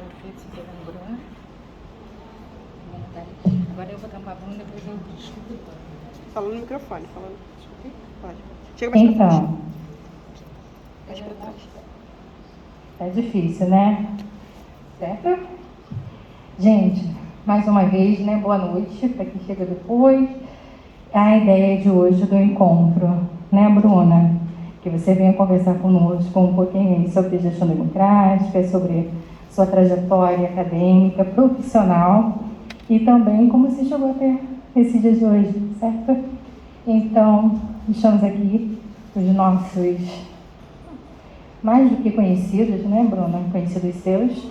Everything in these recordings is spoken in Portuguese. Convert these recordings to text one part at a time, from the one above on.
Perfeito, você lembrou? Agora eu vou tampar a Bruna e depois eu discuto. Fala no microfone, fala. Pode. Chega mais pra frente. Mais pra trás. É difícil, né? Certo? Gente, mais uma vez, né? Boa noite para quem chega depois. A ideia de hoje do encontro, né, Bruna? Que você venha conversar conosco um pouquinho sobre gestão democrática, sobre sua trajetória acadêmica, profissional e também como você chegou até esse dia de hoje, certo? Então, estamos aqui, os nossos mais do que conhecidos, né, Bruna? Conhecidos seus.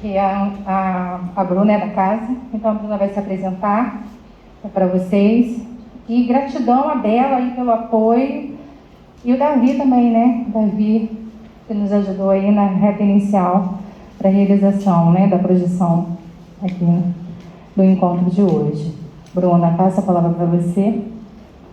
Que a Bruna é da casa, então a Bruna vai se apresentar para vocês. E gratidão a Bela aí pelo apoio. E o Davi também, né? O Davi, que nos ajudou aí na reta inicial para a realização, né, da projeção aqui do encontro de hoje. Bruna, passo a palavra para você,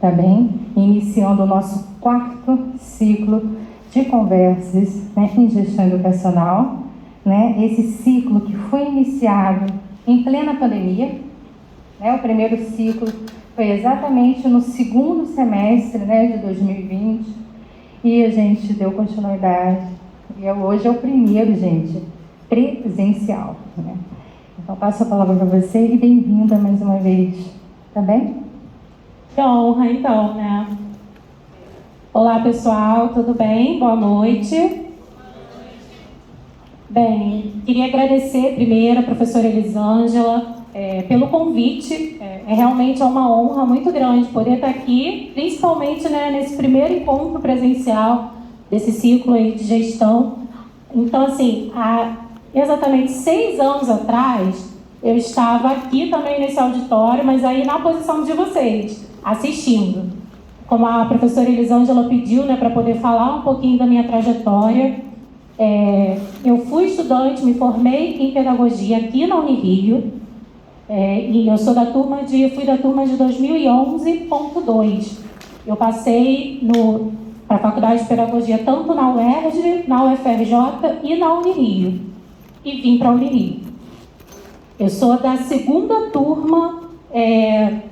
tá bem? Iniciando o nosso 4º ciclo de conversas, né, em gestão educacional, né? Esse ciclo que foi iniciado em plena pandemia, né? O primeiro ciclo foi exatamente no 2º semestre, né, de 2020, e a gente deu continuidade. E hoje é o primeiro, gente, presencial, né? Então, passo a palavra para você e bem-vinda mais uma vez, tá bem? Que honra, então, né? Olá, pessoal, tudo bem? Boa noite. Bem, queria agradecer primeiro a professora Elisângela pelo convite. É realmente uma honra muito grande poder estar aqui, principalmente, né, nesse primeiro encontro presencial desse ciclo aí de gestão. Então, assim, há exatamente 6 anos atrás, eu estava aqui também nesse auditório, mas aí na posição de vocês, assistindo. Como a professora Elisângela pediu, né, para poder falar um pouquinho da minha trajetória. Eu fui estudante, me formei em pedagogia aqui na Unirio, e eu fui da turma de 2011.2. Eu passei para a faculdade de pedagogia tanto na UERJ, na UFRJ e na Unirio, e vim para a Unirio. Eu sou da 2ª turma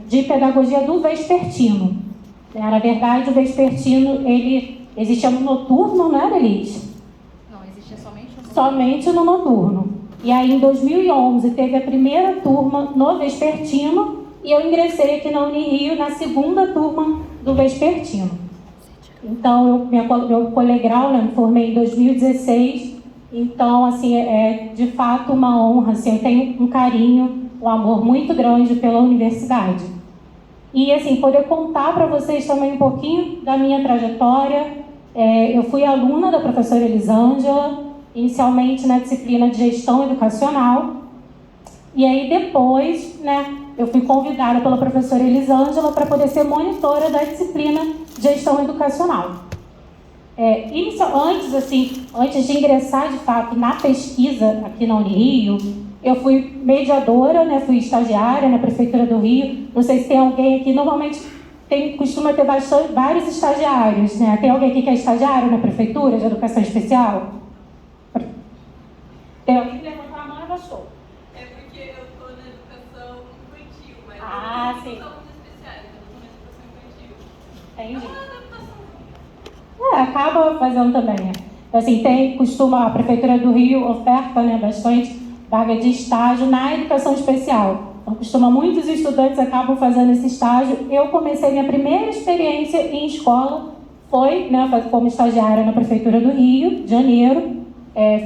de pedagogia do vespertino. Na verdade, o vespertino, ele existia no noturno, né, Elis? Somente no noturno. E aí, em 2011, teve a primeira turma no vespertino e eu ingressei aqui na Unirio na 2ª turma do vespertino. Então, meu colegial, né, me formei em 2016. Então, assim, é de fato uma honra. Assim, eu tenho um carinho, um amor muito grande pela universidade. E, assim, poder contar para vocês também um pouquinho da minha trajetória. Eu fui aluna da professora Elisângela, inicialmente na disciplina de gestão educacional, e aí depois, né, eu fui convidada pela professora Elisângela para poder ser monitora da disciplina de gestão educacional. Antes de ingressar de fato na pesquisa aqui na Unirio, eu fui mediadora, né, fui estagiária na Prefeitura do Rio. Não sei se tem alguém aqui, normalmente costuma ter vários estagiários, né? Tem alguém aqui que é estagiário na Prefeitura de Educação Especial? Tem alguém que levantou a mão e abaixou. É porque eu estou na educação infantil, mas sim. eu não sou muito especial, eu estou na educação infantil. Entendi. Então, Acaba fazendo também, né? Assim, a Prefeitura do Rio oferta, né, bastante vaga de estágio na educação especial. Então, muitos estudantes acabam fazendo esse estágio. Eu comecei minha primeira experiência em escola, foi, né, como estagiária na Prefeitura do Rio de Janeiro.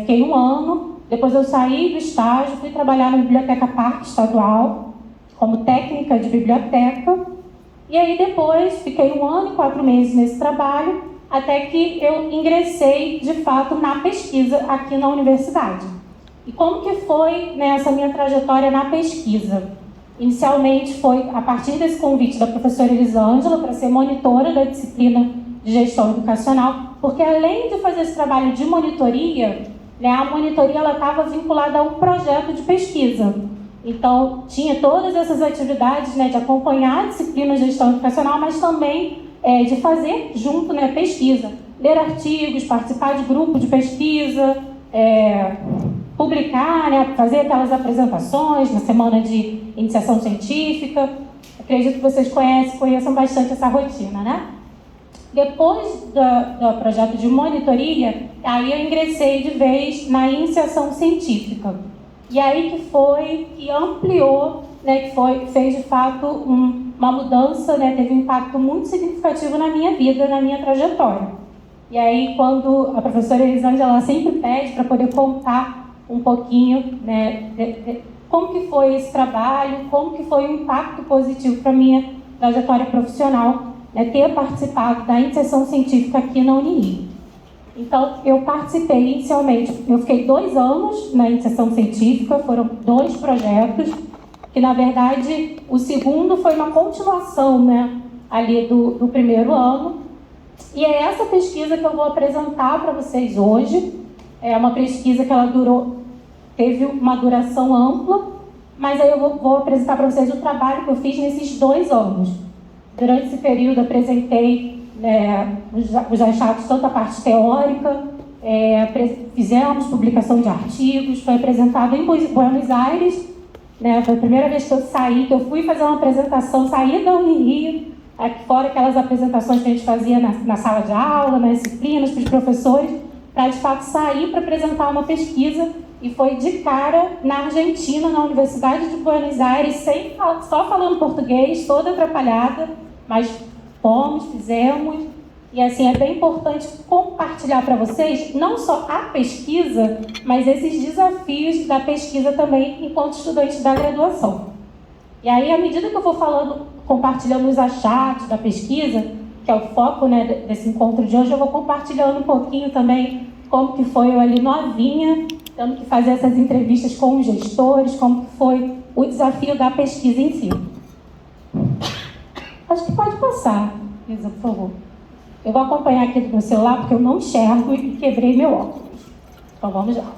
Fiquei 1 ano. Depois eu saí do estágio, fui trabalhar na Biblioteca Parque Estadual, como técnica de biblioteca. E aí depois fiquei 1 ano e 4 meses nesse trabalho, até que eu ingressei, de fato, na pesquisa aqui na universidade. E como que foi, né, essa minha trajetória na pesquisa? Inicialmente foi a partir desse convite da professora Elisângela para ser monitora da disciplina de gestão educacional, porque além de fazer esse trabalho de monitoria, né, a monitoria estava vinculada a um projeto de pesquisa. Então, tinha todas essas atividades, né, de acompanhar a disciplina de gestão educacional, mas também de fazer junto, né, pesquisa. Ler artigos, participar de grupo de pesquisa, publicar, né, fazer aquelas apresentações na semana de iniciação científica. Acredito que vocês conheçam bastante essa rotina, né? Depois do projeto de monitoria, aí eu ingressei de vez na iniciação científica. E aí que ampliou, né, fez de fato uma mudança, né, teve um impacto muito significativo na minha vida, na minha trajetória. E aí, quando a professora Elisângela sempre pede para poder contar um pouquinho, né, como que foi esse trabalho, como que foi o impacto positivo para a minha trajetória profissional, né, ter participado da iniciação científica aqui na Unirio. Então, eu participei inicialmente, eu fiquei 2 anos na iniciação científica, foram 2 projetos, que na verdade o segundo foi uma continuação, né, ali do primeiro ano. E é essa pesquisa que eu vou apresentar para vocês hoje. É uma pesquisa que ela teve uma duração ampla, mas aí eu vou apresentar para vocês o trabalho que eu fiz nesses 2 anos. Durante esse período, apresentei os achados, tanto a parte teórica, fizemos publicação de artigos, foi apresentado em Buenos Aires, né, foi a primeira vez que eu saí, que eu fui fazer uma apresentação, saí da Unirio, aqui fora aquelas apresentações que a gente fazia na sala de aula, nas disciplinas, para os professores, para de fato sair para apresentar uma pesquisa, e foi de cara na Argentina, na Universidade de Buenos Aires, só falando português, toda atrapalhada, mas fizemos, e assim, é bem importante compartilhar para vocês, não só a pesquisa, mas esses desafios da pesquisa também, enquanto estudante da graduação. E aí, à medida que eu vou falando, compartilhando os achados da pesquisa, que é o foco, né, desse encontro de hoje, eu vou compartilhando um pouquinho também como que foi eu ali novinha, tendo que fazer essas entrevistas com os gestores, como que foi o desafio da pesquisa em si. Acho que pode passar, Isa, por favor. Eu vou acompanhar aqui do meu celular, porque eu não enxergo e quebrei meu óculos. Então, vamos lá.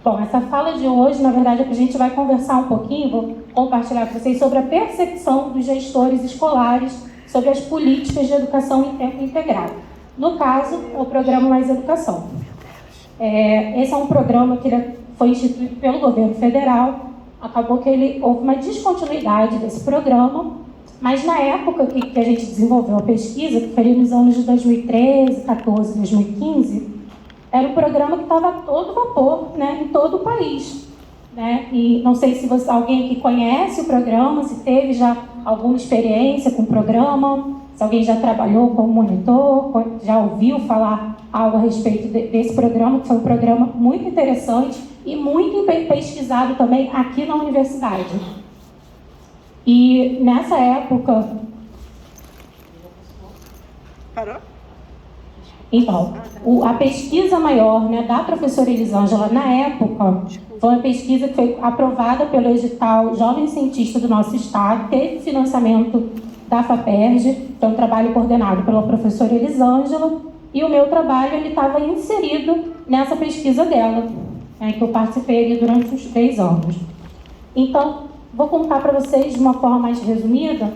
Bom, essa fala de hoje, na verdade, é que a gente vai conversar um pouquinho, vou compartilhar com vocês sobre a percepção dos gestores escolares sobre as políticas de educação em tempo integral. No caso, é o Programa Mais Educação. Esse é um programa que foi instituído pelo governo federal. Acabou que houve uma descontinuidade desse programa, mas na época que a gente desenvolveu a pesquisa, que foi nos anos de 2013, 14, 2015, era um programa que estava a todo vapor, né, em todo o país. Né? E não sei se alguém aqui conhece o programa, se teve já alguma experiência com o programa, se alguém já trabalhou como monitor, já ouviu falar algo a respeito desse programa, que foi um programa muito interessante e muito pesquisado também aqui na universidade. E nessa época... Parou? Então, a pesquisa maior, né, da professora Elisângela, na época, foi uma pesquisa que foi aprovada pelo edital Jovem Cientista do nosso estado, teve financiamento da FAPERJ, foi um trabalho coordenado pela professora Elisângela, e o meu trabalho estava inserido nessa pesquisa dela, né, que eu participei ali durante uns 3 anos. Então, vou contar para vocês de uma forma mais resumida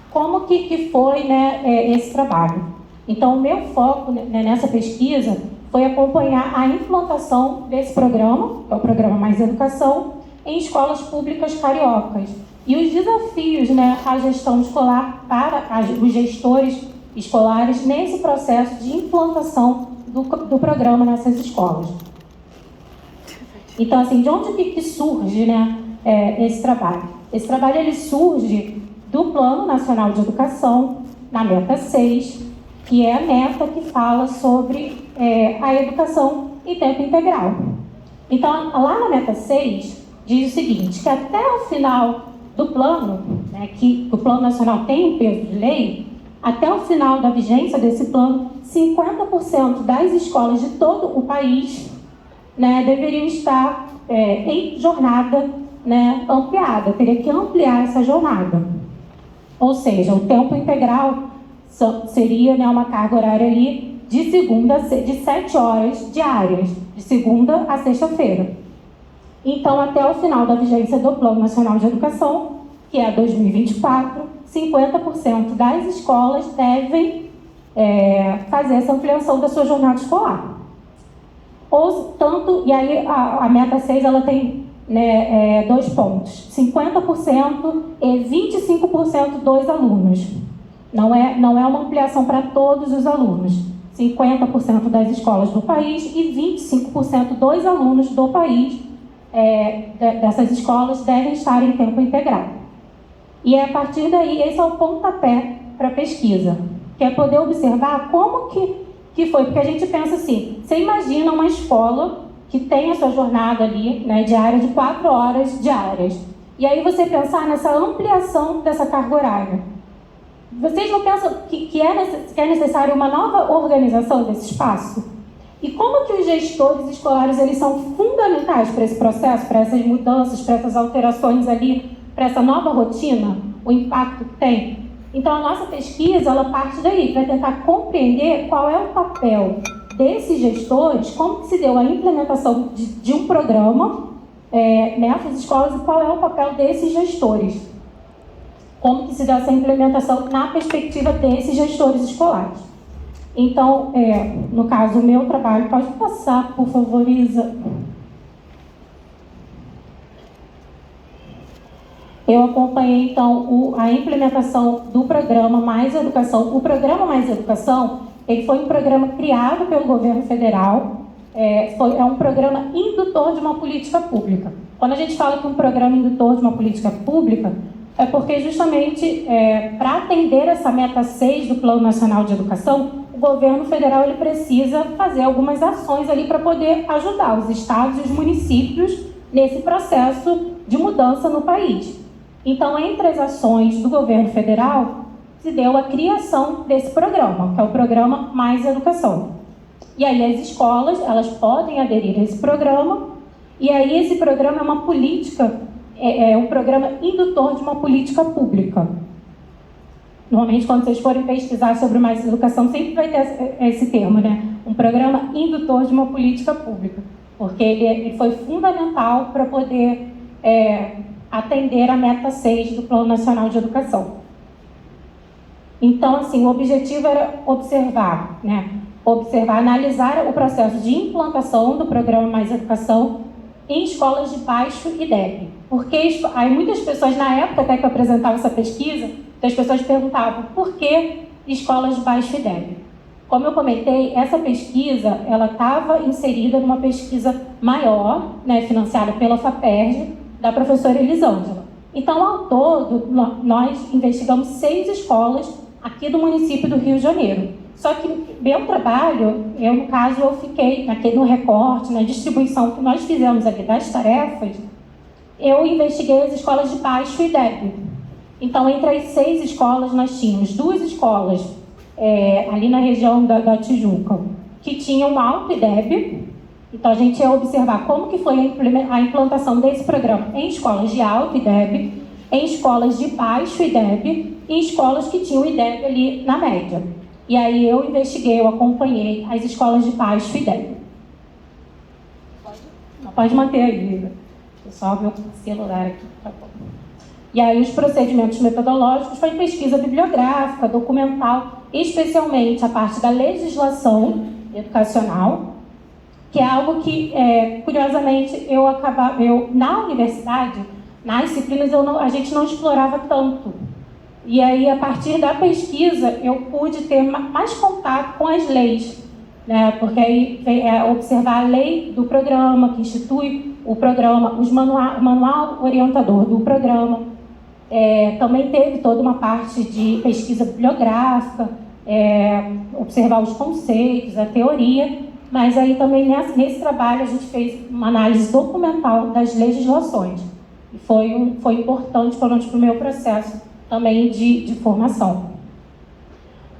como que foi, né, esse trabalho. Então, o meu foco, né, nessa pesquisa foi acompanhar a implantação desse programa, que é o Programa Mais Educação, em escolas públicas cariocas. E os desafios, né, à gestão escolar para os gestores escolares nesse processo de implantação do programa nessas escolas. Então, assim, de onde que surge, né, esse trabalho? Esse trabalho ele surge do Plano Nacional de Educação, na meta 6, que é a meta que fala sobre a educação em tempo integral. Então, lá na meta 6, diz o seguinte, que até o final do plano, né, que o Plano Nacional tem um peso de lei, até o final da vigência desse plano, 50% das escolas de todo o país, né, deveriam estar em jornada, né, ampliada, teria que ampliar essa jornada. Ou seja, o tempo integral seria, né, uma carga horária ali de 7 horas diárias, de segunda a sexta-feira. Então, até o final da vigência do Plano Nacional de Educação, que é 2024, 50% das escolas devem fazer essa ampliação da sua jornada escolar. ou tanto, e aí a meta 6 ela tem, né, 2 pontos, 50% e 25% dos alunos. Não é uma ampliação para todos os alunos. 50% das escolas do país e 25% dos alunos do país dessas escolas devem estar em tempo integral. E a partir daí, esse é o pontapé para a pesquisa, que é poder observar como que foi, porque a gente pensa assim, você imagina uma escola que tem a sua jornada ali, né, diária de 4 horas diárias, e aí você pensar nessa ampliação dessa carga horária. Vocês não pensam que é necessária uma nova organização desse espaço? E como que os gestores escolares eles são fundamentais para esse processo, para essas mudanças, para essas alterações ali, para essa nova rotina, o impacto que tem? Então a nossa pesquisa ela parte daí, para tentar compreender qual é o papel desses gestores, como que se deu a implementação de um programa nessas escolas e qual é o papel desses gestores. Como que se dá essa implementação na perspectiva desses gestores escolares. Então, no caso, o meu trabalho, pode passar, por favor, Isa. Eu acompanhei, então, a implementação do programa Mais Educação. O programa Mais Educação, ele foi um programa criado pelo governo federal, é um programa indutor de uma política pública. Quando a gente fala que um programa indutor de uma política pública, é porque justamente para atender essa meta 6 do Plano Nacional de Educação, o governo federal ele precisa fazer algumas ações ali para poder ajudar os estados e os municípios nesse processo de mudança no país. Então, entre as ações do governo federal, se deu a criação desse programa, que é o programa Mais Educação. E aí as escolas, elas podem aderir a esse programa, e aí esse programa é uma política, um programa indutor de uma política pública. Normalmente, quando vocês forem pesquisar sobre Mais Educação, sempre vai ter esse termo, né? Um programa indutor de uma política pública, porque ele foi fundamental para poder atender a meta 6 do Plano Nacional de Educação. Então, assim, o objetivo era observar, analisar o processo de implantação do programa Mais Educação em escolas de baixo IDEB. Porque aí muitas pessoas, na época até que eu apresentava essa pesquisa, as pessoas perguntavam por que escolas de baixo IDEB. Como eu comentei, essa pesquisa ela estava inserida numa pesquisa maior, financiada pela FAPERJ, da professora Elisângela. Então, ao todo, nós investigamos 6 escolas aqui do município do Rio de Janeiro. Só que meu trabalho, no caso, eu fiquei no recorte, na distribuição que nós fizemos aqui das tarefas, eu investiguei as escolas de baixo IDEB. Então, entre as 6 escolas, nós tínhamos 2 escolas ali na região da Tijuca, que tinham alto IDEB. Então, a gente ia observar como que foi a implantação desse programa em escolas de alto IDEB, em escolas de baixo IDEB e em escolas que tinham IDEB ali na média. E aí eu investiguei, eu acompanhei as escolas de baixo IDEB. Pode manter aí, pessoal, meu celular aqui, tá bom. E aí os procedimentos metodológicos foi pesquisa bibliográfica, documental, especialmente a parte da legislação educacional, que é algo que, curiosamente, eu na universidade, nas disciplinas, a gente não explorava tanto. E aí, a partir da pesquisa, eu pude ter mais contato com as leis, porque aí observar a lei do programa, que institui o programa, o manual orientador do programa. Também teve toda uma parte de pesquisa bibliográfica, observar os conceitos, a teoria. Mas aí também nesse trabalho a gente fez uma análise documental das legislações. E foi importante para o meu processo também de formação.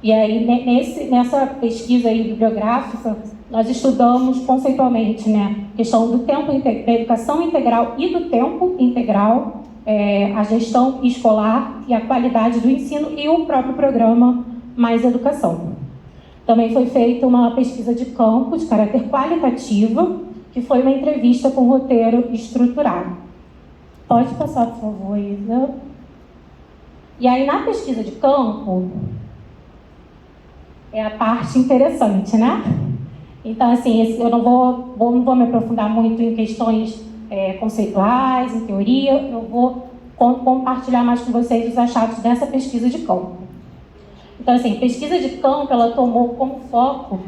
E aí nessa pesquisa aí bibliográfica, nós estudamos conceitualmente a questão do tempo da educação integral e do tempo integral, a gestão escolar e a qualidade do ensino e o próprio programa Mais Educação. Também foi feita uma pesquisa de campo de caráter qualitativo, que foi uma entrevista com roteiro estruturado. Pode passar, por favor, Isa. E aí, na pesquisa de campo, é a parte interessante, Então, assim, eu não vou me aprofundar muito em questões conceituais, em teoria, eu vou compartilhar mais com vocês os achados dessa pesquisa de campo. Então, assim, a pesquisa de campo, ela tomou como foco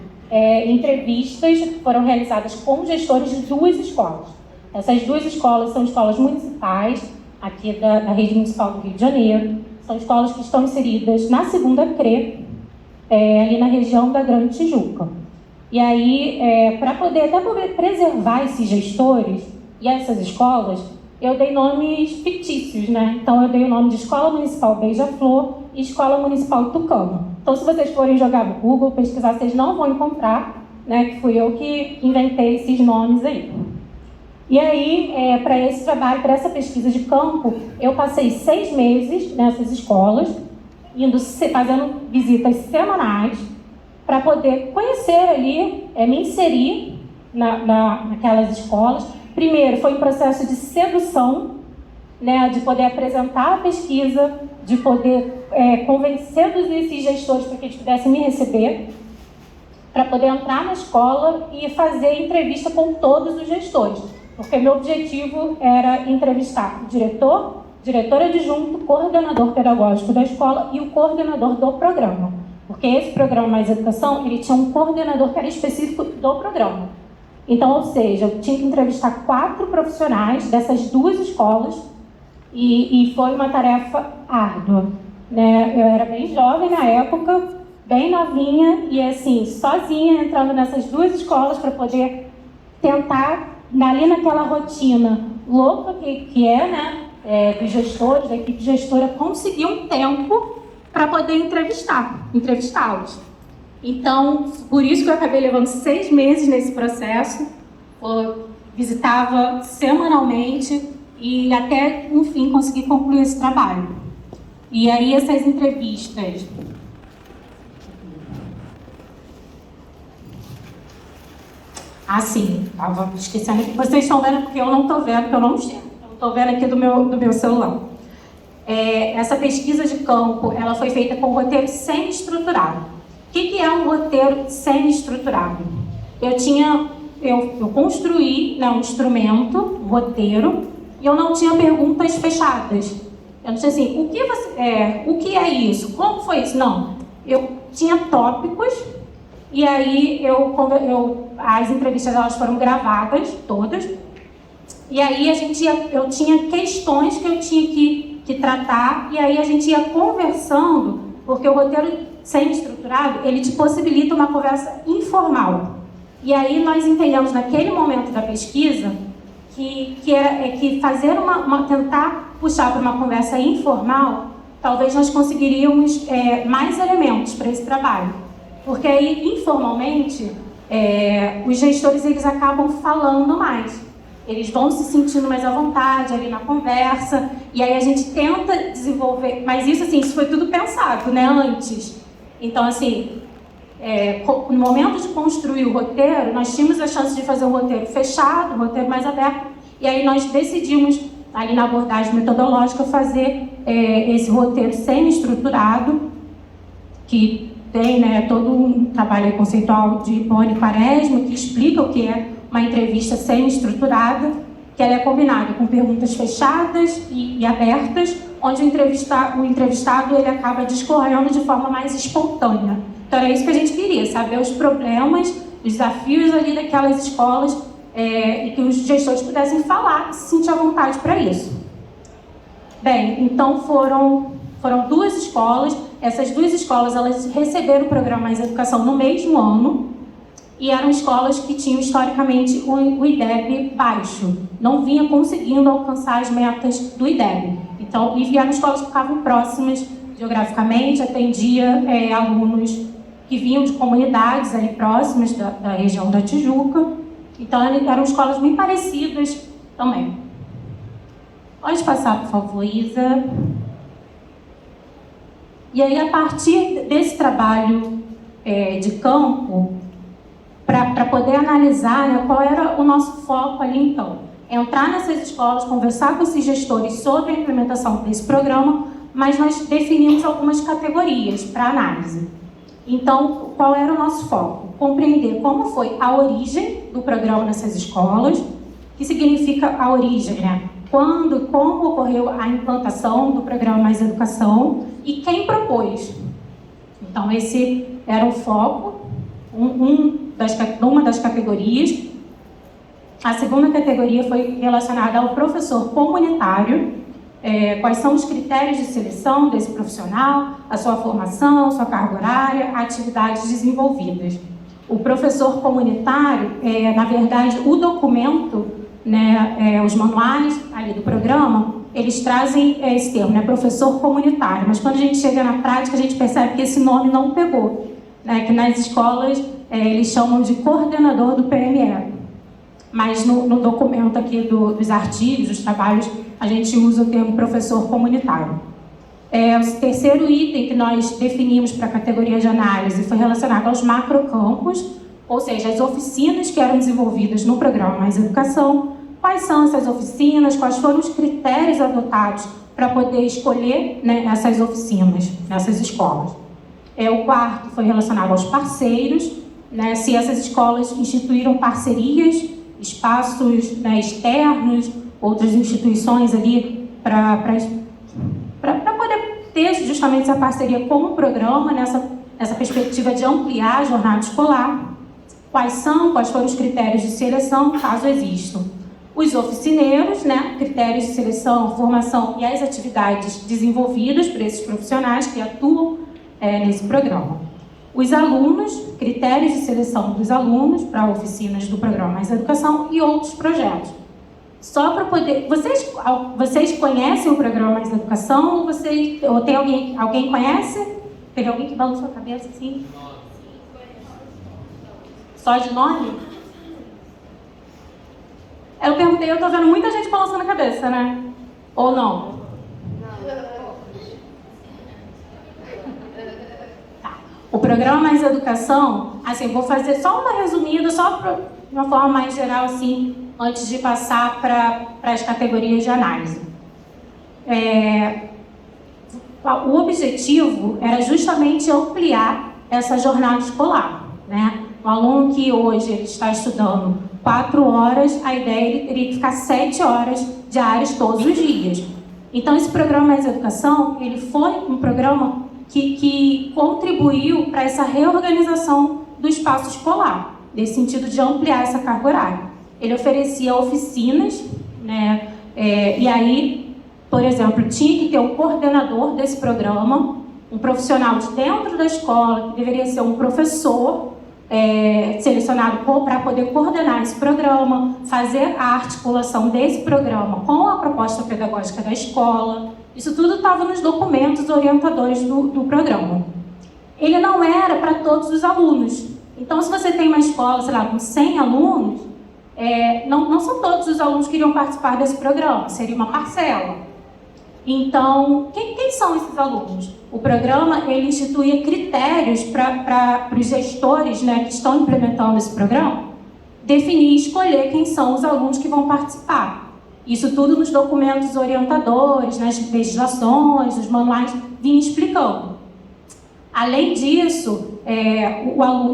entrevistas que foram realizadas com gestores de 2 escolas. Essas 2 escolas são escolas municipais, aqui da rede municipal do Rio de Janeiro, são escolas que estão inseridas na segunda CRE, ali na região da Grande Tijuca. E aí, para poder preservar esses gestores e essas escolas, eu dei nomes fictícios, né? Então, eu dei o nome de Escola Municipal Beija-Flor e Escola Municipal Tucano. Então, se vocês forem jogar no Google, pesquisar, vocês não vão encontrar, né? Que fui eu que inventei esses nomes aí. E aí, para esse trabalho, para essa pesquisa de campo, eu passei 6 meses nessas escolas, fazendo visitas semanais, para poder conhecer ali, me inserir naquelas escolas. Primeiro, foi um processo de sedução, né, de poder apresentar a pesquisa, de poder convencer esses gestores para que eles pudessem me receber, para poder entrar na escola e fazer entrevista com todos os gestores. Porque meu objetivo era entrevistar o diretor, diretor adjunto, coordenador pedagógico da escola e o coordenador do programa. Porque esse programa Mais Educação, ele tinha um coordenador que era específico do programa. Então, ou seja, eu tinha que entrevistar 4 profissionais dessas 2 escolas e foi uma tarefa árdua, né? Eu era bem jovem na época, bem novinha e assim, sozinha entrando nessas 2 escolas para poder tentar, ali naquela rotina louca que né, dos gestores, da equipe gestora, conseguir um tempo para poder entrevistá-los. Então, por isso que eu acabei levando 6 meses nesse processo, eu visitava semanalmente e até, enfim, consegui concluir esse trabalho. E aí essas entrevistas... Ah, sim, estava esquecendo aqui. Vocês estão vendo porque eu não estou vendo, porque eu não enxergo. Eu estou vendo aqui do meu celular. Essa pesquisa de campo, ela foi feita com roteiro semi-estruturado. O que é um roteiro semi-estruturado? Eu construí, né, um instrumento, um roteiro, e eu não tinha perguntas fechadas. Eu não sei assim, o que é isso? Como foi isso? Não, eu tinha tópicos, e aí as entrevistas elas foram gravadas, todas, e aí eu tinha questões que eu tinha que tratar, e aí a gente ia conversando, porque o roteiro semi-estruturado, ele te possibilita uma conversa informal. E aí nós entendemos naquele momento da pesquisa que fazer tentar puxar para uma conversa informal, talvez nós conseguiríamos mais elementos para esse trabalho. Porque aí, informalmente, os gestores eles acabam falando mais. Eles vão se sentindo mais à vontade ali na conversa, e aí a gente tenta desenvolver, mas isso foi tudo pensado, né, antes. Então, assim, no momento de construir o roteiro, nós tínhamos a chance de fazer um roteiro fechado, um roteiro mais aberto, e aí nós decidimos, ali na abordagem metodológica, fazer esse roteiro semi-estruturado, que tem, né, todo um trabalho conceitual de Rony Quaresma, que explica o que é uma entrevista semi-estruturada, que ela é combinada com perguntas fechadas e abertas, onde o entrevistado ele acaba discorrendo de forma mais espontânea. Então era isso que a gente queria, saber os problemas, os desafios ali daquelas escolas e que os gestores pudessem falar e se sentir à vontade para isso. Bem, então foram 2 escolas. Essas 2 escolas elas receberam o programa Mais Educação no mesmo ano e eram escolas que tinham historicamente o IDEB baixo, não vinha conseguindo alcançar as metas do IDEB. Então, e eram escolas que ficavam próximas geograficamente, atendia alunos que vinham de comunidades ali próximas da região da Tijuca. Então, eram escolas bem parecidas também. Pode passar, por favor, Isa. E aí, a partir desse trabalho de campo, para poder analisar, né, qual era o nosso foco ali, então. Entrar nessas escolas, conversar com esses gestores sobre a implementação desse programa, mas nós definimos algumas categorias para análise. Então, qual era o nosso foco? compreender como foi a origem do programa nessas escolas, que significa a origem, né? Quando e como ocorreu a implantação do programa Mais Educação e quem propôs. Então, esse era o foco, uma das categorias. A segunda categoria foi relacionada ao professor comunitário, quais são os critérios de seleção desse profissional, a sua formação, sua carga horária, atividades desenvolvidas. O professor comunitário, na verdade, o documento, né, os manuais ali do programa, eles trazem esse termo, né, professor comunitário, mas quando a gente chega na prática, a gente percebe que esse nome não pegou, né, que nas escolas eles chamam de coordenador do PME. Mas no documento aqui dos artigos, dos trabalhos, a gente usa o termo professor comunitário. O terceiro item que nós definimos para a categoria de análise foi relacionado aos macrocampos, ou seja, as oficinas que eram desenvolvidas no programa Mais Educação. Quais são essas oficinas, quais foram os critérios adotados para poder escolher, né, essas oficinas, nessas escolas. O quarto foi relacionado aos parceiros, né, se essas escolas instituíram parcerias, espaços, né, externos, outras instituições ali para poder ter justamente essa parceria com o programa, nessa perspectiva de ampliar a jornada escolar. Quais foram os critérios de seleção, caso existam. Os oficineiros, né, critérios de seleção, formação e as atividades desenvolvidas por esses profissionais que atuam nesse programa. Os alunos, critérios de seleção dos alunos para oficinas do programa Mais Educação e outros projetos. Só para poder... Vocês conhecem o programa Mais Educação? Ou tem alguém conhece? Teve alguém que balançou a cabeça assim? Só de nome? Eu perguntei, eu tô vendo muita gente balançando a cabeça, né? Ou não? Tá. O programa Mais Educação, assim, eu vou fazer só uma resumida, só de uma forma mais geral, assim, antes de passar para as categorias de análise. O objetivo era justamente ampliar essa jornada escolar, né? O aluno que hoje ele está estudando 4 horas, a ideia ele teria que ficar 7 horas diárias todos os dias. Então, esse programa Mais Educação, ele foi um programa que contribuiu para essa reorganização do espaço escolar, nesse sentido de ampliar essa carga horária. Ele oferecia oficinas, né? E aí, por exemplo, tinha que ter um coordenador desse programa, um profissional de dentro da escola, que deveria ser um professor, selecionado para poder coordenar esse programa, fazer a articulação desse programa com a proposta pedagógica da escola. Isso tudo estava nos documentos orientadores do programa. Ele não era para todos os alunos. Então, se você tem uma escola, sei lá, com 100 alunos, não são todos os alunos que iriam participar desse programa, seria uma parcela. Então, quem são esses alunos? O programa ele instituía critérios para os gestores, né, que estão implementando esse programa definir e escolher quem são os alunos que vão participar. Isso tudo nos documentos orientadores, nas legislações, nos manuais, vinha explicando. Além disso,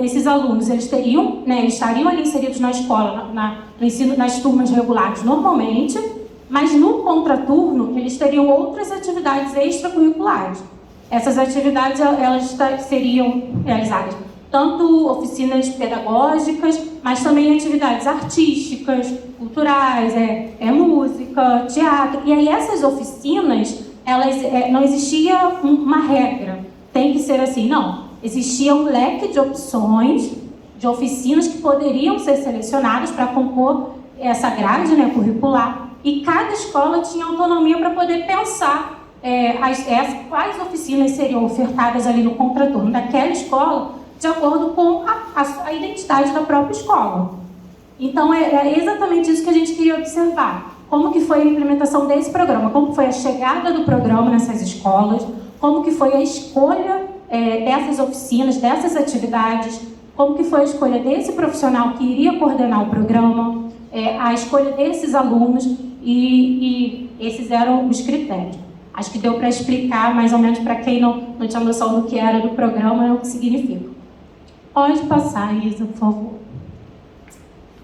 esses alunos eles teriam, né, eles estariam ali inseridos na escola, no ensino, nas turmas regulares normalmente, mas no contraturno eles teriam outras atividades extracurriculares. Essas atividades elas seriam realizadas tanto oficinas pedagógicas, mas também atividades artísticas, culturais, música, teatro. E aí essas oficinas, não existia uma regra, tem que ser assim, não. Existia um leque de opções, de oficinas que poderiam ser selecionadas para compor essa grade, né, curricular, e cada escola tinha autonomia para poder pensar quais oficinas seriam ofertadas ali no contraturno daquela escola, de acordo com a identidade da própria escola. Então, é exatamente isso que a gente queria observar. Como que foi a implementação desse programa, como foi a chegada do programa nessas escolas, como que foi a escolha dessas oficinas, dessas atividades, como que foi a escolha desse profissional que iria coordenar o programa, a escolha desses alunos, e esses eram os critérios. Acho que deu para explicar mais ou menos para quem não tinha noção do que era do programa e o que significa. Pode passar, Isa, por favor.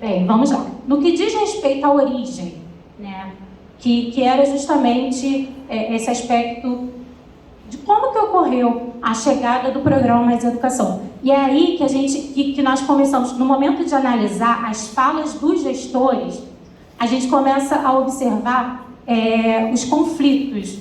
Bem, vamos lá. No que diz respeito à origem, né, que era justamente esse aspecto de como que ocorreu a chegada do programa Mais Educação. E é aí que nós começamos, no momento de analisar as falas dos gestores, a gente começa a observar os conflitos,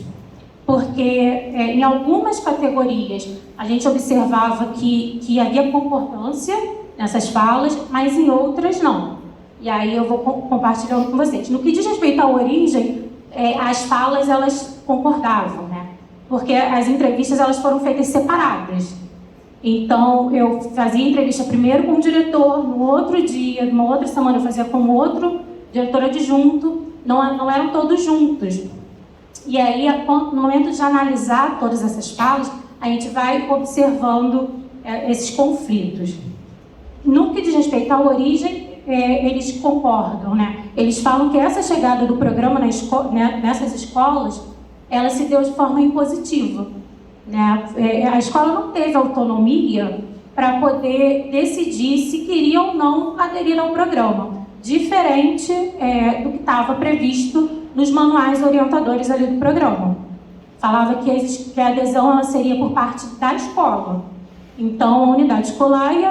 porque em algumas categorias a gente observava que havia concordância nessas falas, mas em outras não. E aí eu vou compartilhando com vocês. No que diz respeito à origem, as falas elas concordavam, né? Porque as entrevistas elas foram feitas separadas. Então eu fazia entrevista primeiro com o diretor, no outro dia, numa outra semana eu fazia com outro diretor adjunto, não eram todos juntos. E aí, no momento de analisar todas essas falas, a gente vai observando esses conflitos. No que diz respeito à origem, eles concordam, né? Eles falam que essa chegada do programa nessas escolas, ela se deu de forma impositiva, né? A escola não teve autonomia para poder decidir se queria ou não aderir ao programa, diferente do que estava previsto nos manuais orientadores ali do programa. Falava que a adesão ela seria por parte da escola. Então, a unidade escolar e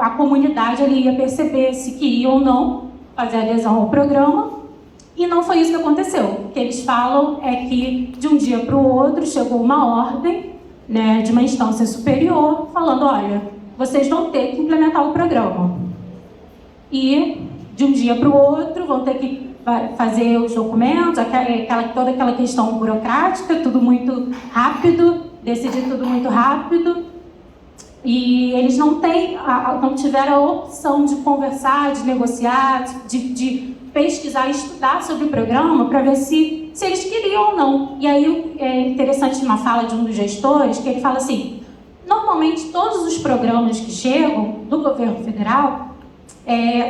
a comunidade ali ia perceber se queria ou não fazer adesão ao programa, e não foi isso que aconteceu. O que eles falam é que, de um dia para o outro, chegou uma ordem, né, de uma instância superior, falando, olha, vocês vão ter que implementar o programa. E, de um dia para o outro, vão ter que fazer os documentos, toda aquela questão burocrática, tudo muito rápido, decidir tudo muito rápido. E eles não tiveram a opção de conversar, de negociar, de pesquisar, estudar sobre o programa para ver se eles queriam ou não. E aí é interessante uma fala de um dos gestores, que ele fala assim, normalmente todos os programas que chegam do governo federal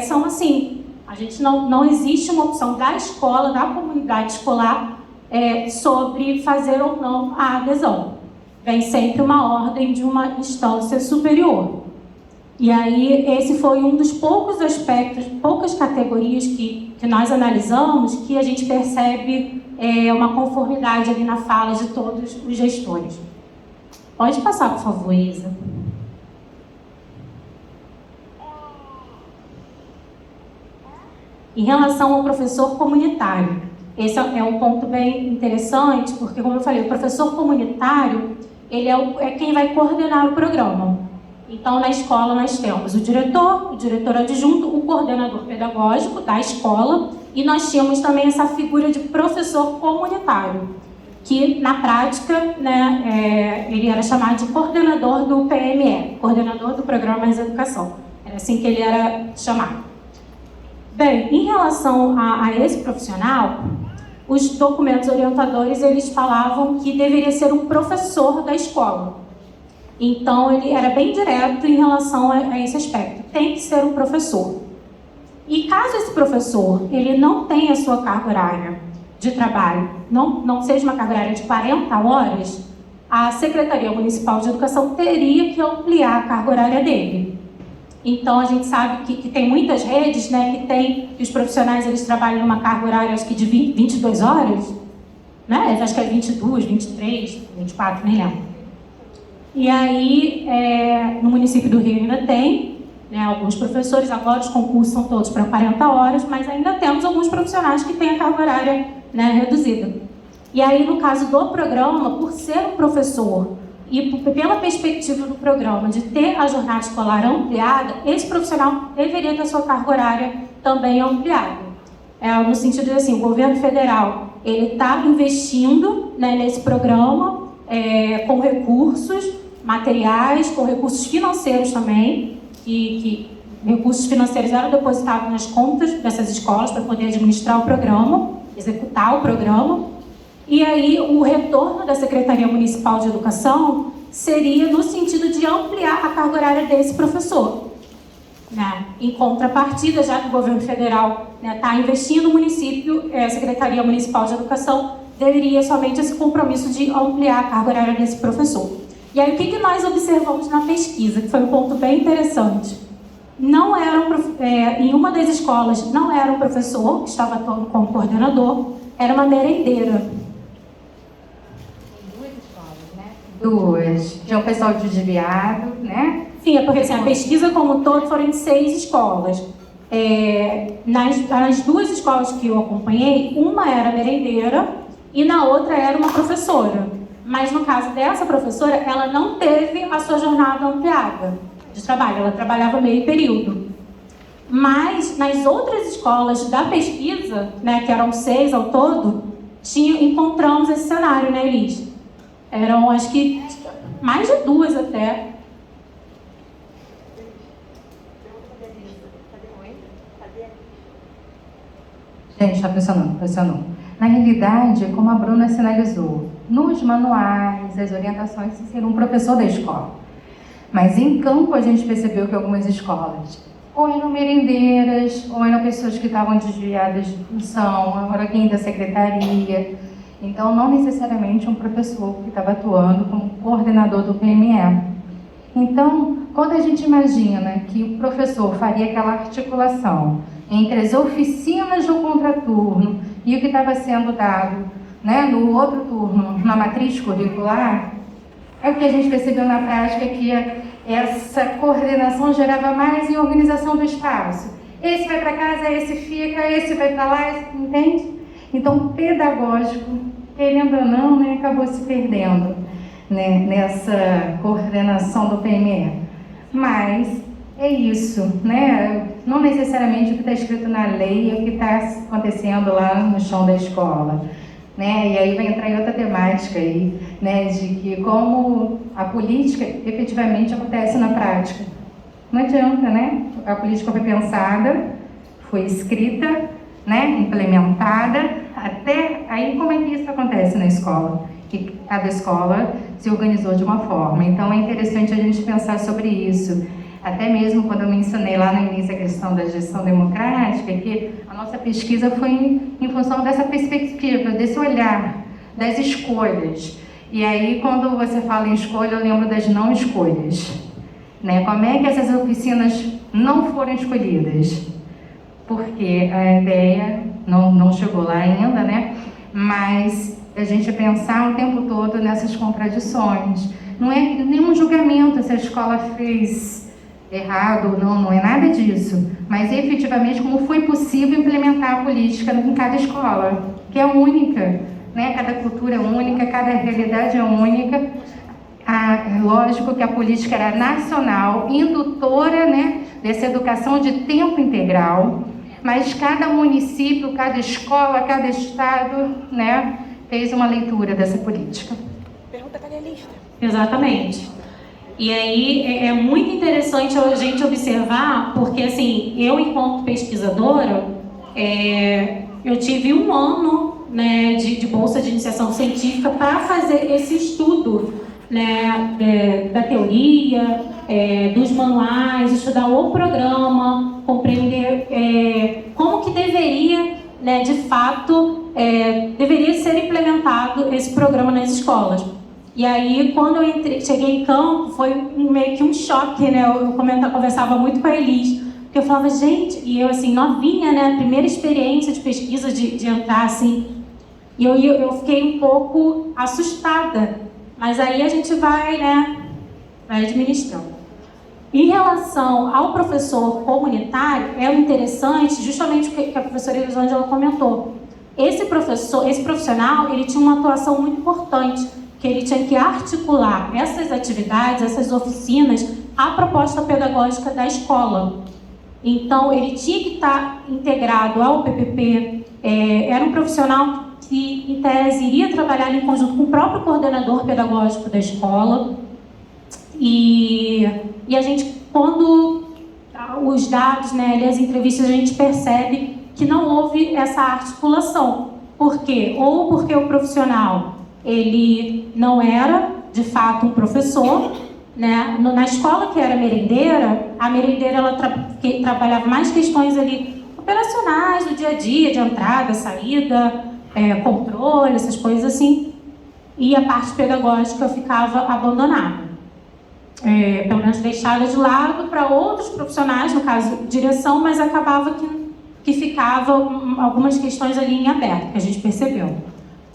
são assim, a gente não existe uma opção da escola, da comunidade escolar, sobre fazer ou não a adesão. Vem sempre uma ordem de uma instância superior. E aí, esse foi um dos poucos aspectos, poucas categorias que nós analisamos, que a gente percebe uma conformidade ali na fala de todos os gestores. Pode passar, por favor, Isa. Em relação ao professor comunitário, esse é um ponto bem interessante, porque, como eu falei, o professor comunitário, ele é quem vai coordenar o programa. Então, na escola, nós temos o diretor adjunto, o coordenador pedagógico da escola, e nós tínhamos também essa figura de professor comunitário, que, na prática, né, ele era chamado de coordenador do PME, coordenador do Programa Mais Educação. Era assim que ele era chamado. Bem, em relação a esse profissional, os documentos orientadores, eles falavam que deveria ser um professor da escola. Então, ele era bem direto em relação a esse aspecto. Tem que ser um professor. E caso esse professor, ele não tenha a sua carga horária de trabalho, não seja uma carga horária de 40 horas, a Secretaria Municipal de Educação teria que ampliar a carga horária dele. Então, a gente sabe que tem muitas redes, né, que os profissionais eles trabalham numa carga horária, acho que de 22 horas, né? Acho que é 22, 23, 24, nem lembro. E aí, no município do Rio ainda tem, né, alguns professores, agora os concursos são todos para 40 horas, mas ainda temos alguns profissionais que têm a carga horária, né, reduzida. E aí, no caso do programa, por ser um professor e pela perspectiva do programa de ter a jornada escolar ampliada, esse profissional deveria ter a sua carga horária também ampliada. No sentido de, assim, o governo federal ele está investindo, né, nesse programa com recursos materiais, com recursos financeiros também, que recursos financeiros eram depositados nas contas dessas escolas para poder administrar o programa, executar o programa. E aí, o retorno da Secretaria Municipal de Educação seria no sentido de ampliar a carga horária desse professor. Né? Em contrapartida, já que o governo federal está investindo no município, a Secretaria Municipal de Educação deveria somente esse compromisso de ampliar a carga horária desse professor. E aí, o que nós observamos na pesquisa, que foi um ponto bem interessante? Não era em uma das escolas, não era um professor que estava atuando como coordenador, era uma merendeira. Duas escolas, né? Duas. Tinha um pessoal desviado, né? Sim, é porque assim, a pesquisa como um todo foram em 6 escolas. Nas 2 escolas que eu acompanhei, uma era merendeira e na outra era uma professora. Mas no caso dessa professora, ela não teve a sua jornada ampliada de trabalho, ela trabalhava meio período. Mas nas outras escolas da pesquisa, né, que eram 6 ao todo, encontramos esse cenário, né, Elis? Eram, acho que, mais de 2 até. Gente, está funcionando. Na realidade, como a Bruna sinalizou, nos manuais, as orientações, ser um professor da escola. Mas em campo a gente percebeu que algumas escolas ou eram merendeiras, ou eram pessoas que estavam desviadas de função, ou alguém da secretaria. Então, não necessariamente um professor que estava atuando como coordenador do PME. Então, quando a gente imagina que o professor faria aquela articulação entre as oficinas do contraturno e o que estava sendo dado, né, no outro turno, na matriz curricular, é o que a gente percebeu na prática, que essa coordenação gerava mais em organização do espaço. Esse vai para casa, esse fica, esse vai para lá, entende? Então, pedagógico, querendo ou não, né, acabou se perdendo, né, nessa coordenação do PME. Mas é isso, né? Não necessariamente o que está escrito na lei é o que está acontecendo lá no chão da escola. Né? E aí vai entrar em outra temática aí, né, de que como a política efetivamente acontece na prática. Não adianta, né? A política foi pensada, foi escrita, né, implementada, até aí como é que isso acontece na escola? Que cada escola se organizou de uma forma. Então é interessante a gente pensar sobre isso. Até mesmo quando eu mencionei lá no início a questão da gestão democrática, que a nossa pesquisa foi em função dessa perspectiva, desse olhar, das escolhas. E aí, quando você fala em escolha, eu lembro das não escolhas. Né? Como é que essas oficinas não foram escolhidas? Porque a ideia não chegou lá ainda, né? Mas a gente pensar o tempo todo nessas contradições. Não é nenhum julgamento se a escola fez errado ou não é nada disso, mas efetivamente como foi possível implementar a política em cada escola, que é única, né? Cada cultura é única, cada realidade é única. É lógico que a política era nacional, indutora, né, dessa educação de tempo integral, mas cada município, cada escola, cada estado, né, fez uma leitura dessa política. Pergunta, cadê a lista? Exatamente. E aí é muito interessante a gente observar, porque assim, eu enquanto pesquisadora, eu tive 1 ano, né, de bolsa de iniciação científica para fazer esse estudo, né, da teoria, dos manuais, estudar o programa, compreender como que deveria, né, de fato, deveria ser implementado esse programa nas escolas. E aí, quando eu cheguei em campo, foi meio que um choque, né? Eu conversava muito com a Elis, porque eu falava, gente, e eu assim, novinha, né? Primeira experiência de pesquisa, de entrar assim, e eu fiquei um pouco assustada. Mas aí a gente vai, né, vai administrando. Em relação ao professor comunitário, é interessante, justamente o que a professora Elisângela comentou. Esse profissional, ele tinha uma atuação muito importante, que ele tinha que articular essas atividades, essas oficinas, à proposta pedagógica da escola. Então, ele tinha que estar integrado ao PPP, era um profissional que, em tese, iria trabalhar em conjunto com o próprio coordenador pedagógico da escola. E a gente, quando os dados, né, e as entrevistas, a gente percebe que não houve essa articulação. Por quê? Ou porque o profissional ele não era, de fato, um professor, né? Na escola que era merendeira, a merendeira ela trabalhava mais questões ali operacionais do dia a dia, de entrada, saída, controle, essas coisas assim. e a parte pedagógica ficava abandonada. Pelo menos deixada de lado para outros profissionais, no caso direção, mas acabava que ficavam algumas questões ali em aberto, que a gente percebeu.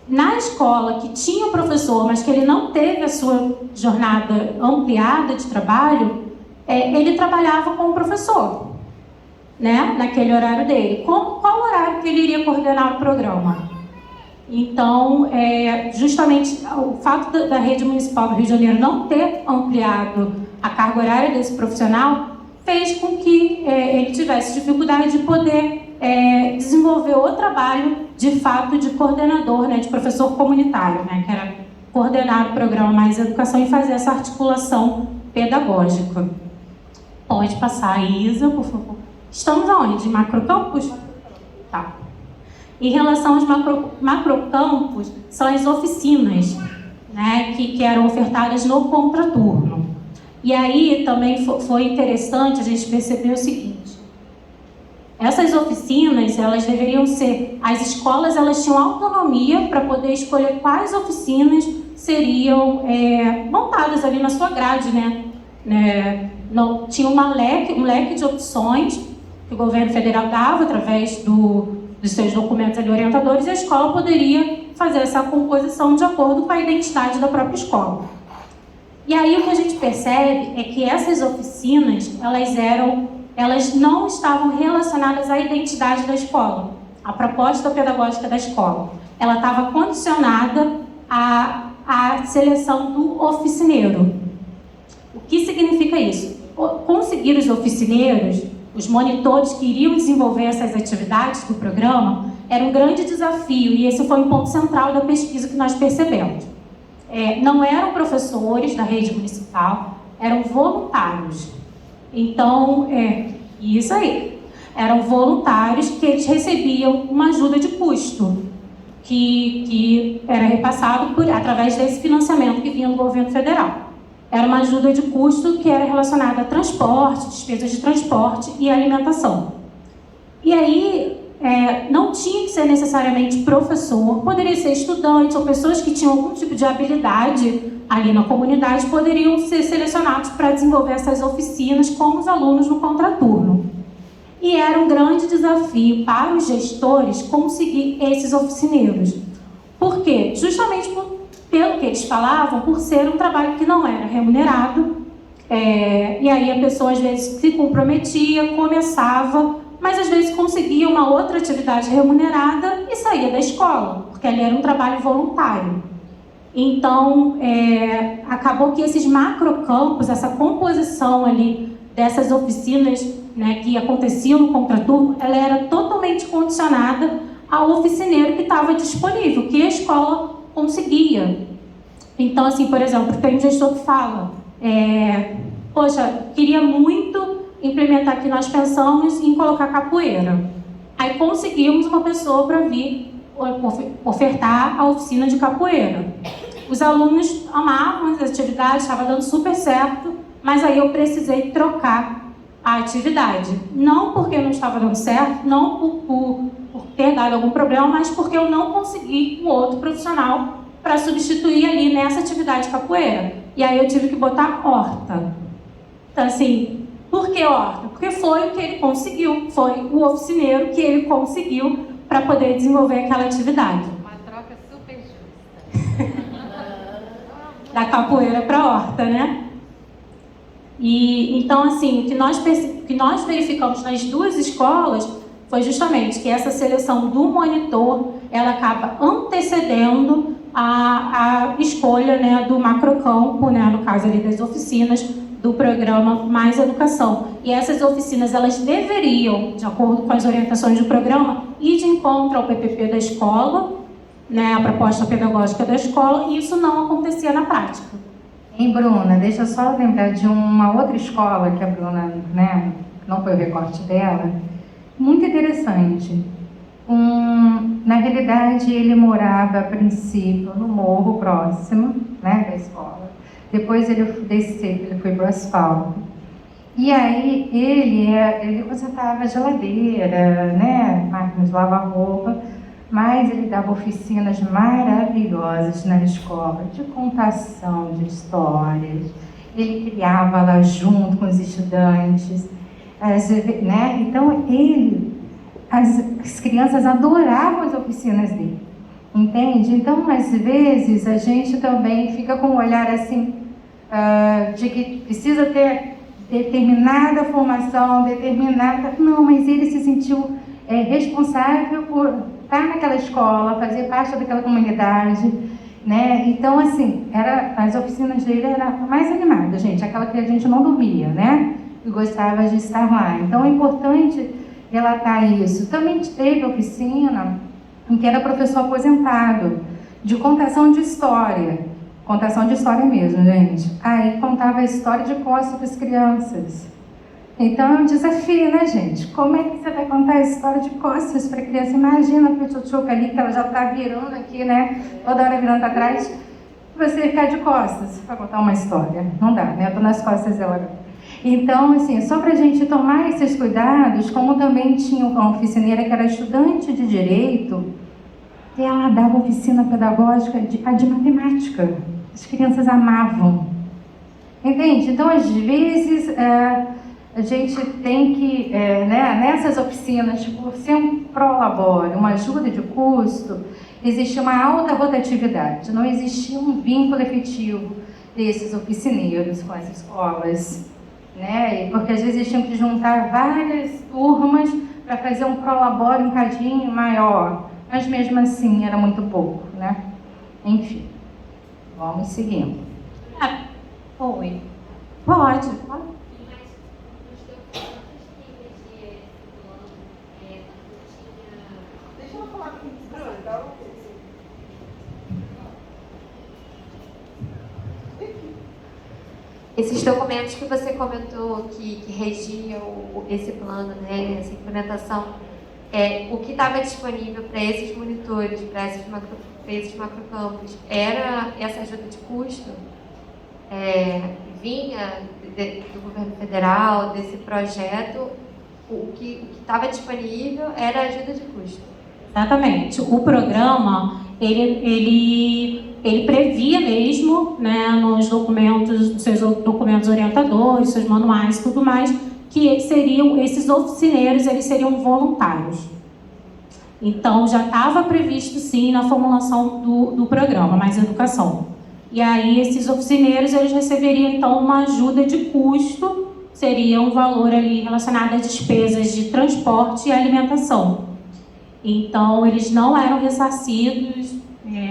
Na escola que tinha o professor, mas que ele não teve a sua jornada ampliada de trabalho, ele trabalhava com o professor, né, naquele horário dele. Qual horário que ele iria coordenar o programa? Então, justamente o fato da rede municipal do Rio de Janeiro não ter ampliado a carga horária desse profissional fez com que ele tivesse dificuldade de poder desenvolver o trabalho, de fato, de coordenador, né, de professor comunitário, né, que era coordenar o programa Mais Educação e fazer essa articulação pedagógica. Pode passar, Isa, por favor. Estamos aonde? Macrocampus? Tá. Em relação aos macrocampos, são as oficinas, né, que eram ofertadas no contraturno. E aí também foi interessante a gente perceber o seguinte: essas oficinas, elas deveriam ser, as escolas elas tinham autonomia para poder escolher quais oficinas seriam montadas ali na sua grade, né? Não, tinha um leque de opções que o governo federal dava através dos seus documentos ali orientadores, e a escola poderia fazer essa composição de acordo com a identidade da própria escola. E aí o que a gente percebe é que essas oficinas, elas não estavam relacionadas à identidade da escola, à proposta pedagógica da escola. Ela estava condicionada à seleção do oficineiro. O que significa isso? Conseguir os oficineiros, os monitores que iriam desenvolver essas atividades do programa, era um grande desafio, e esse foi um ponto central da pesquisa que nós percebemos. Não eram professores da rede municipal, eram voluntários. Então, isso aí. Eram voluntários que eles recebiam uma ajuda de custo, que era repassado através desse financiamento que vinha do governo federal. Era uma ajuda de custo que era relacionada a transporte, despesas de transporte e alimentação. E aí, não tinha que ser necessariamente professor, poderia ser estudante ou pessoas que tinham algum tipo de habilidade ali na comunidade poderiam ser selecionados para desenvolver essas oficinas com os alunos no contraturno. E era um grande desafio para os gestores conseguir esses oficineiros. Por quê? Justamente pelo que eles falavam, por ser um trabalho que não era remunerado, e aí a pessoa às vezes se comprometia, começava, mas às vezes conseguia uma outra atividade remunerada e saía da escola, porque ali era um trabalho voluntário. Então, acabou que esses macrocampos, essa composição ali dessas oficinas, né, que aconteciam no contraturno, ela era totalmente condicionada ao oficineiro que estava disponível, que a escola conseguia. Então, assim, por exemplo, tem um gestor que fala, poxa, queria muito implementar aqui, nós pensamos em colocar capoeira. Aí conseguimos uma pessoa para vir ofertar a oficina de capoeira. Os alunos amavam as atividades, estava dando super certo, mas aí eu precisei trocar a atividade. Não porque não estava dando certo, não por ter dado algum problema, mas porque eu não consegui um outro profissional para substituir ali nessa atividade de capoeira. E aí eu tive que botar horta. Então, assim, por que horta? Porque foi o que ele conseguiu, foi o oficineiro que ele conseguiu para poder desenvolver aquela atividade. Uma troca super justa. Da capoeira para a horta, né? E então, assim, o que nós verificamos nas duas escolas foi justamente que essa seleção do monitor, ela acaba antecedendo a escolha, né, do macrocampo, né, no caso ali das oficinas do programa Mais Educação. E essas oficinas, elas deveriam, de acordo com as orientações do programa, ir de encontro ao PPP da escola, né, a proposta pedagógica da escola, e isso não acontecia na prática. Hein, Bruna, deixa eu só lembrar de uma outra escola que a Bruna, né, não foi o recorte dela, muito interessante. Na realidade, ele morava, a princípio, no morro próximo, né, da escola. Depois ele desceu, ele foi para o asfalto. E aí ele consertava geladeira, né, máquina de lavar roupa, mas ele dava oficinas maravilhosas na escola, de contação de histórias. Ele criava lá junto com os estudantes, né? Então, as crianças adoravam as oficinas dele, entende? Então, às vezes, a gente também fica com um olhar assim, de que precisa ter determinada formação, Não, mas ele se sentiu responsável por estar naquela escola, fazer parte daquela comunidade, né? Então, assim, as oficinas dele eram mais animadas, gente, aquela que a gente não dormia, né? E gostava de estar lá. Então, é importante relatar isso. Também teve oficina em que era professor aposentado, de contação de história. Contação de história mesmo, gente. Aí contava a história de costas para as crianças. Então é um desafio, né, gente? Como é que você vai contar a história de costas para a criança? Imagina a Tchutchuca ali, que ela já está virando aqui, né? Toda hora virando para trás. Você ficar de costas para contar uma história. Não dá, né? Eu estou nas costas dela agora. Então, assim, só para a gente tomar esses cuidados, como também tinha uma oficineira que era estudante de Direito, e ela dava oficina pedagógica de matemática. As crianças amavam. Entende? Então, às vezes, a gente tem que, né, nessas oficinas, por ser um prolabore, uma ajuda de custo, existe uma alta rotatividade. Não existia um vínculo efetivo desses oficineiros com as escolas, né? Porque às vezes eles tinham que juntar várias turmas para fazer um prolabore um cadinho maior, mas mesmo assim era muito pouco, né? Enfim, vamos seguindo. Oi. Pode. Deixa eu falar com o Esses documentos que você comentou que regiam esse plano, né, essa implementação, o que estava disponível para esses monitores, para esses macrocampos, era essa ajuda de custo? Vinha do governo federal, desse projeto, o que estava disponível era ajuda de custo? Exatamente. O programa, ele previa mesmo, né, nos documentos, seus documentos orientadores, seus manuais e tudo mais, que esses oficineiros, eles seriam voluntários. Então, já estava previsto, sim, na formulação do programa Mais Educação. E aí, esses oficineiros, eles receberiam, então, uma ajuda de custo, seria um valor ali relacionado a despesas de transporte e alimentação. Então, eles não eram ressarcidos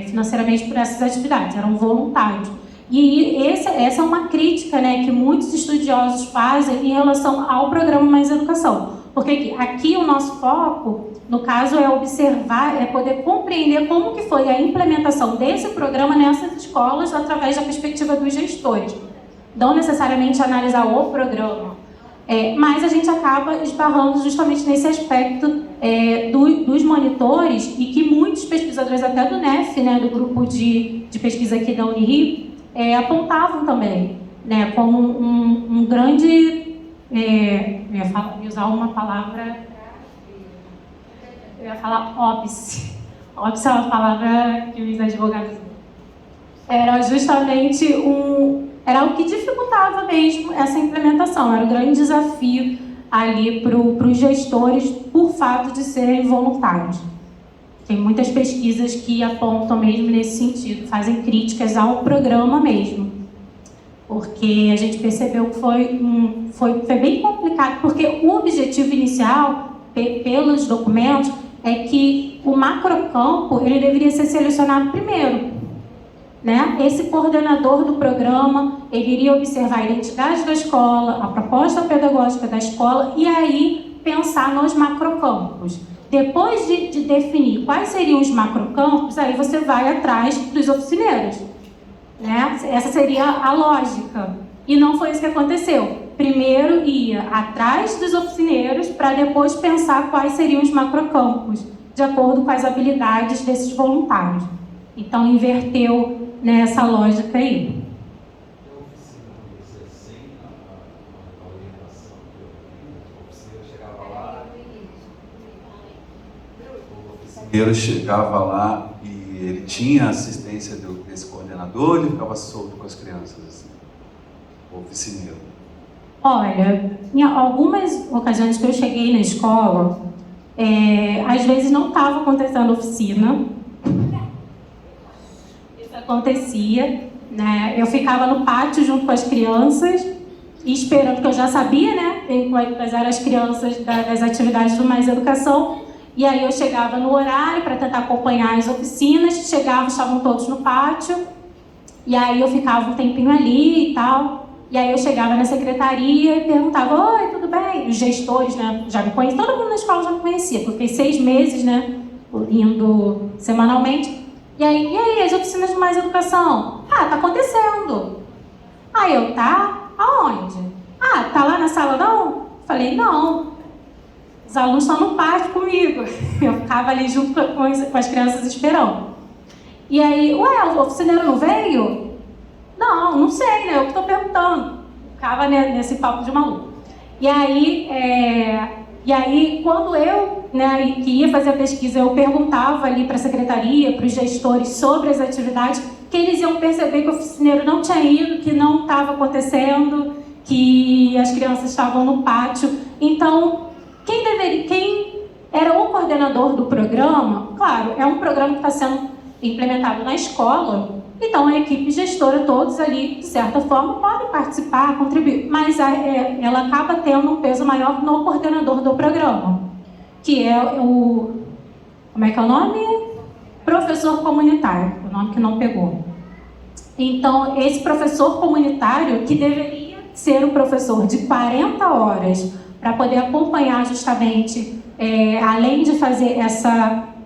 financeiramente por essas atividades, eram voluntários. E essa é uma crítica, né, que muitos estudiosos fazem em relação ao programa Mais Educação. Porque aqui o nosso foco, no caso, é observar, é poder compreender como que foi a implementação desse programa nessas escolas através da perspectiva dos gestores. Não necessariamente analisar o programa, mas a gente acaba esbarrando justamente nesse aspecto dos monitores, e que muitos pesquisadores até do NEF, né, do grupo de pesquisa aqui da Unirio, apontavam também, né, como um grande... eu ia usar uma palavra... Eu ia falar óbice. Óbice é uma palavra que os advogados... Era justamente era o que dificultava mesmo essa implementação, era um grande desafio ali para os gestores por fato de serem voluntários. Tem muitas pesquisas que apontam mesmo nesse sentido, fazem críticas ao programa mesmo, porque a gente percebeu que foi bem complicado, porque o objetivo inicial, pelos documentos, é que o macrocampo ele deveria ser selecionado primeiro. Né? Esse coordenador do programa, ele iria observar a identidade da escola, a proposta pedagógica da escola e aí pensar nos macrocampos. Depois de definir quais seriam os macrocampos, aí você vai atrás dos oficineiros. Né? Essa seria a lógica. E não foi isso que aconteceu. Primeiro ia atrás dos oficineiros para depois pensar quais seriam os macrocampos, de acordo com as habilidades desses voluntários. Então, inverteu nessa lógica aí. oficineiro chegava lá e ele tinha assistência desse coordenador, ele ficava solto com as crianças, assim, o oficineiro? Olha, em algumas ocasiões que eu cheguei na escola, às vezes não estava acontecendo oficina. Isso acontecia, né? Eu ficava no pátio junto com as crianças, esperando, que eu já sabia, né, quais eram as crianças das atividades do Mais Educação. E aí eu chegava no horário para tentar acompanhar as oficinas, estavam todos no pátio, e aí eu ficava um tempinho ali e tal. E aí eu chegava na secretaria e perguntava: oi, tudo bem? Os gestores, né, já me conheciam, todo mundo na escola já me conhecia, porque eu fiquei 6 meses, né, indo semanalmente. E aí, as oficinas de Mais Educação? Ah, tá acontecendo. Aí eu, tá? Aonde? Ah, tá lá na sala não? Falei, não. Os alunos estão no pátio comigo. Eu ficava ali junto com as crianças esperando. E aí, ué, o oficineiro não veio? Não sei, né? Eu que estou perguntando. Ficava nesse papo de maluco. E aí, quando eu, né, que ia fazer a pesquisa, eu perguntava ali para a secretaria, para os gestores sobre as atividades, que eles iam perceber que o oficineiro não tinha ido, que não estava acontecendo, que as crianças estavam no pátio. Então, quem era o coordenador do programa, claro, é um programa que está sendo implementado na escola, então a equipe gestora, todos ali, de certa forma, podem participar, contribuir, mas ela acaba tendo um peso maior no coordenador do programa, que é como é que é o nome? Professor comunitário, o nome que não pegou. Então, esse professor comunitário, que deveria ser um professor de 40 horas, para poder acompanhar justamente, além de fazer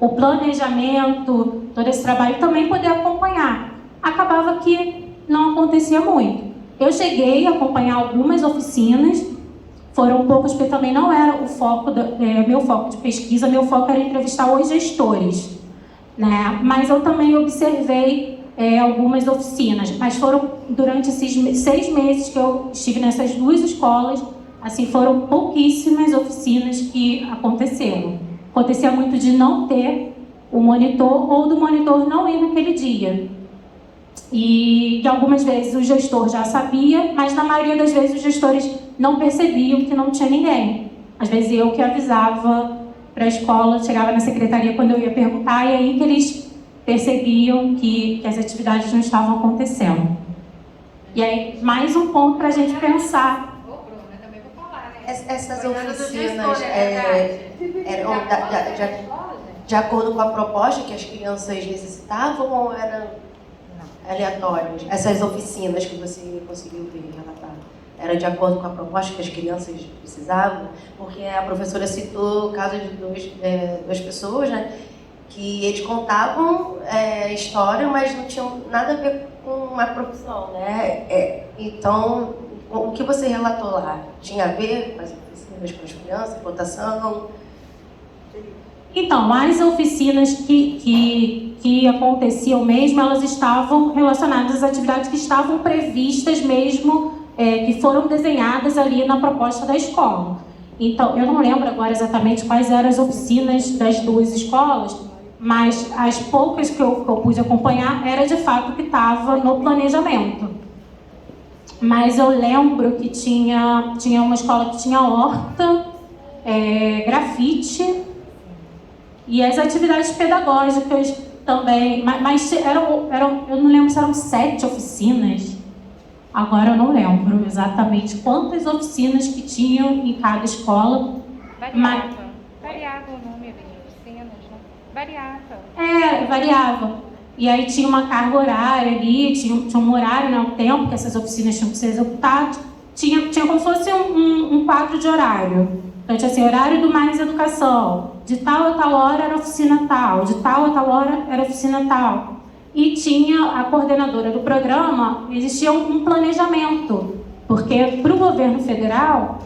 o planejamento, todo esse trabalho, também poder acompanhar. Acabava que não acontecia muito. Eu cheguei a acompanhar algumas oficinas, foram poucas, porque também não era o foco, meu foco de pesquisa, meu foco era entrevistar os gestores, né? Mas eu também observei algumas oficinas, mas foram durante esses 6 meses que eu estive nessas 2 escolas, assim, foram pouquíssimas oficinas que aconteceram. Acontecia muito de não ter o monitor ou do monitor não ir naquele dia. E algumas vezes o gestor já sabia, mas na maioria das vezes os gestores não percebiam que não tinha ninguém. Às vezes eu que avisava para a escola, chegava na secretaria quando eu ia perguntar, e aí que eles percebiam que as atividades não estavam acontecendo. E aí, mais um ponto para a gente pensar. Ô, Bruna, também vou falar, né? Essas Foi nada do oficinas gestor, eram de acordo com a proposta que as crianças necessitavam ou eram aleatórias? Essas oficinas que você conseguiu ver, relatar, era de acordo com a proposta que as crianças precisavam? Porque a professora citou o caso de duas pessoas, né, que eles contavam história, mas não tinham nada a ver com uma profissão, né? Então, o que você relatou lá tinha a ver com as oficinas, com as crianças, votação? Então, as oficinas que aconteciam mesmo, elas estavam relacionadas às atividades que estavam previstas mesmo, que foram desenhadas ali na proposta da escola. Então, eu não lembro agora exatamente quais eram as oficinas das 2 escolas, mas as poucas que eu pude acompanhar era de fato que estava no planejamento. Mas eu lembro que tinha uma escola que tinha horta, grafite e as atividades pedagógicas também, mas eu não lembro se eram 7 oficinas. Agora eu não lembro exatamente quantas oficinas que tinham em cada escola. Variava o número de oficinas, né? Variava. Variava. E aí tinha uma carga horária ali, tinha um horário, né, um tempo que essas oficinas tinham que ser executadas. Tinha como se fosse um quadro de horário. Então tinha assim, horário do Mais Educação. De tal a tal hora era oficina tal, de tal a tal hora era oficina tal. E tinha a coordenadora do programa, existia um planejamento, porque para o governo federal,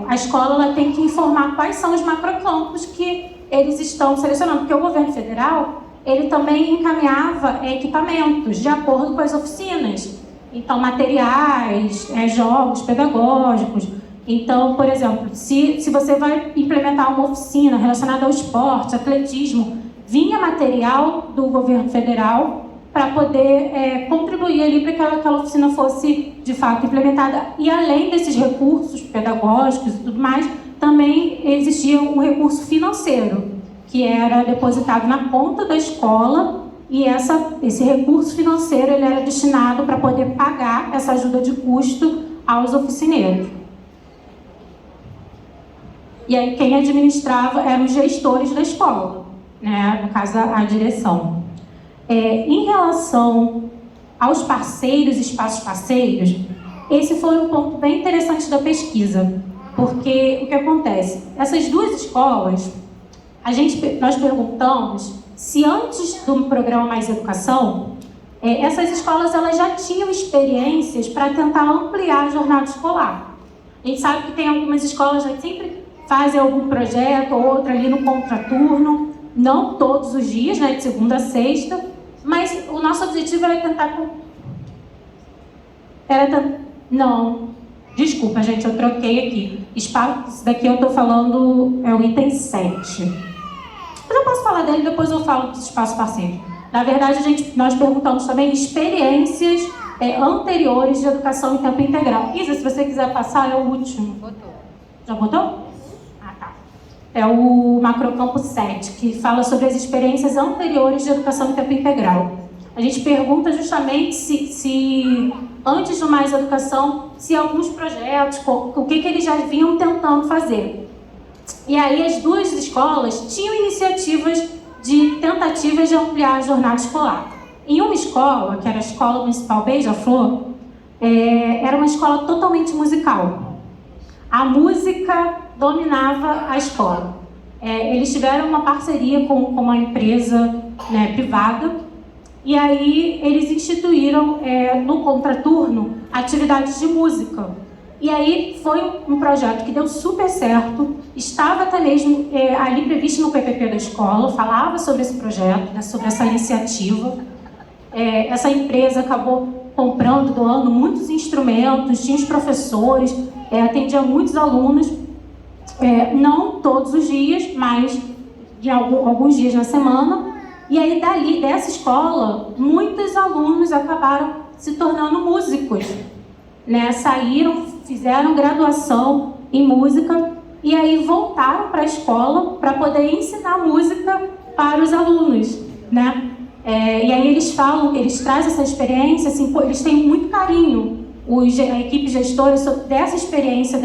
a escola ela tem que informar quais são os macrocampos que eles estão selecionando, porque o governo federal ele também encaminhava equipamentos de acordo com as oficinas, então materiais, jogos pedagógicos. Então, por exemplo, se você vai implementar uma oficina relacionada ao esporte, atletismo, vinha material do governo federal para poder contribuir ali para que aquela oficina fosse, de fato, implementada. E além desses recursos pedagógicos e tudo mais, também existia um recurso financeiro, que era depositado na conta da escola, e esse recurso financeiro ele era destinado para poder pagar essa ajuda de custo aos oficineiros. E aí quem administrava eram os gestores da escola, né? No caso, a direção. Em relação aos parceiros, espaços parceiros, esse foi um ponto bem interessante da pesquisa, porque o que acontece? Essas duas escolas, nós perguntamos se antes do programa Mais Educação, essas escolas elas já tinham experiências para tentar ampliar a jornada escolar. A gente sabe que tem algumas escolas que sempre fazem algum projeto ou outro ali no contraturno, não todos os dias, né, de segunda a sexta, mas o nosso objetivo era tentar... Não, desculpa, gente, eu troquei aqui. Isso daqui eu estou falando, é o item 7. Mas eu posso falar dele, depois eu falo dos espaços parceiros. Na verdade, nós perguntamos também experiências anteriores de educação em tempo integral. Isa, se você quiser passar, é o último. Botou. Já botou? Ah, tá. É o macrocampo 7, que fala sobre as experiências anteriores de educação em tempo integral. A gente pergunta justamente se antes do Mais Educação, se alguns projetos, o que eles já vinham tentando fazer. E aí as duas escolas tinham iniciativas de tentativas de ampliar a jornada escolar. Em uma escola, que era a Escola Municipal Beija-Flor, era uma escola totalmente musical. A música dominava a escola. Eles tiveram uma parceria com uma empresa, né, privada, e aí eles instituíram no contraturno atividades de música. E aí foi um projeto que deu super certo, estava até mesmo ali previsto no PPP da escola, falava sobre esse projeto, né, sobre essa iniciativa. Essa empresa acabou comprando, doando muitos instrumentos, tinha os professores, atendia muitos alunos, não todos os dias, mas de alguns dias na semana. E aí dessa escola, muitos alunos acabaram se tornando músicos, né? Saíram, fizeram graduação em música e aí voltaram para a escola para poder ensinar música para os alunos, né? E aí eles trazem essa experiência, assim, eles têm muito carinho, a equipe gestora, dessa experiência,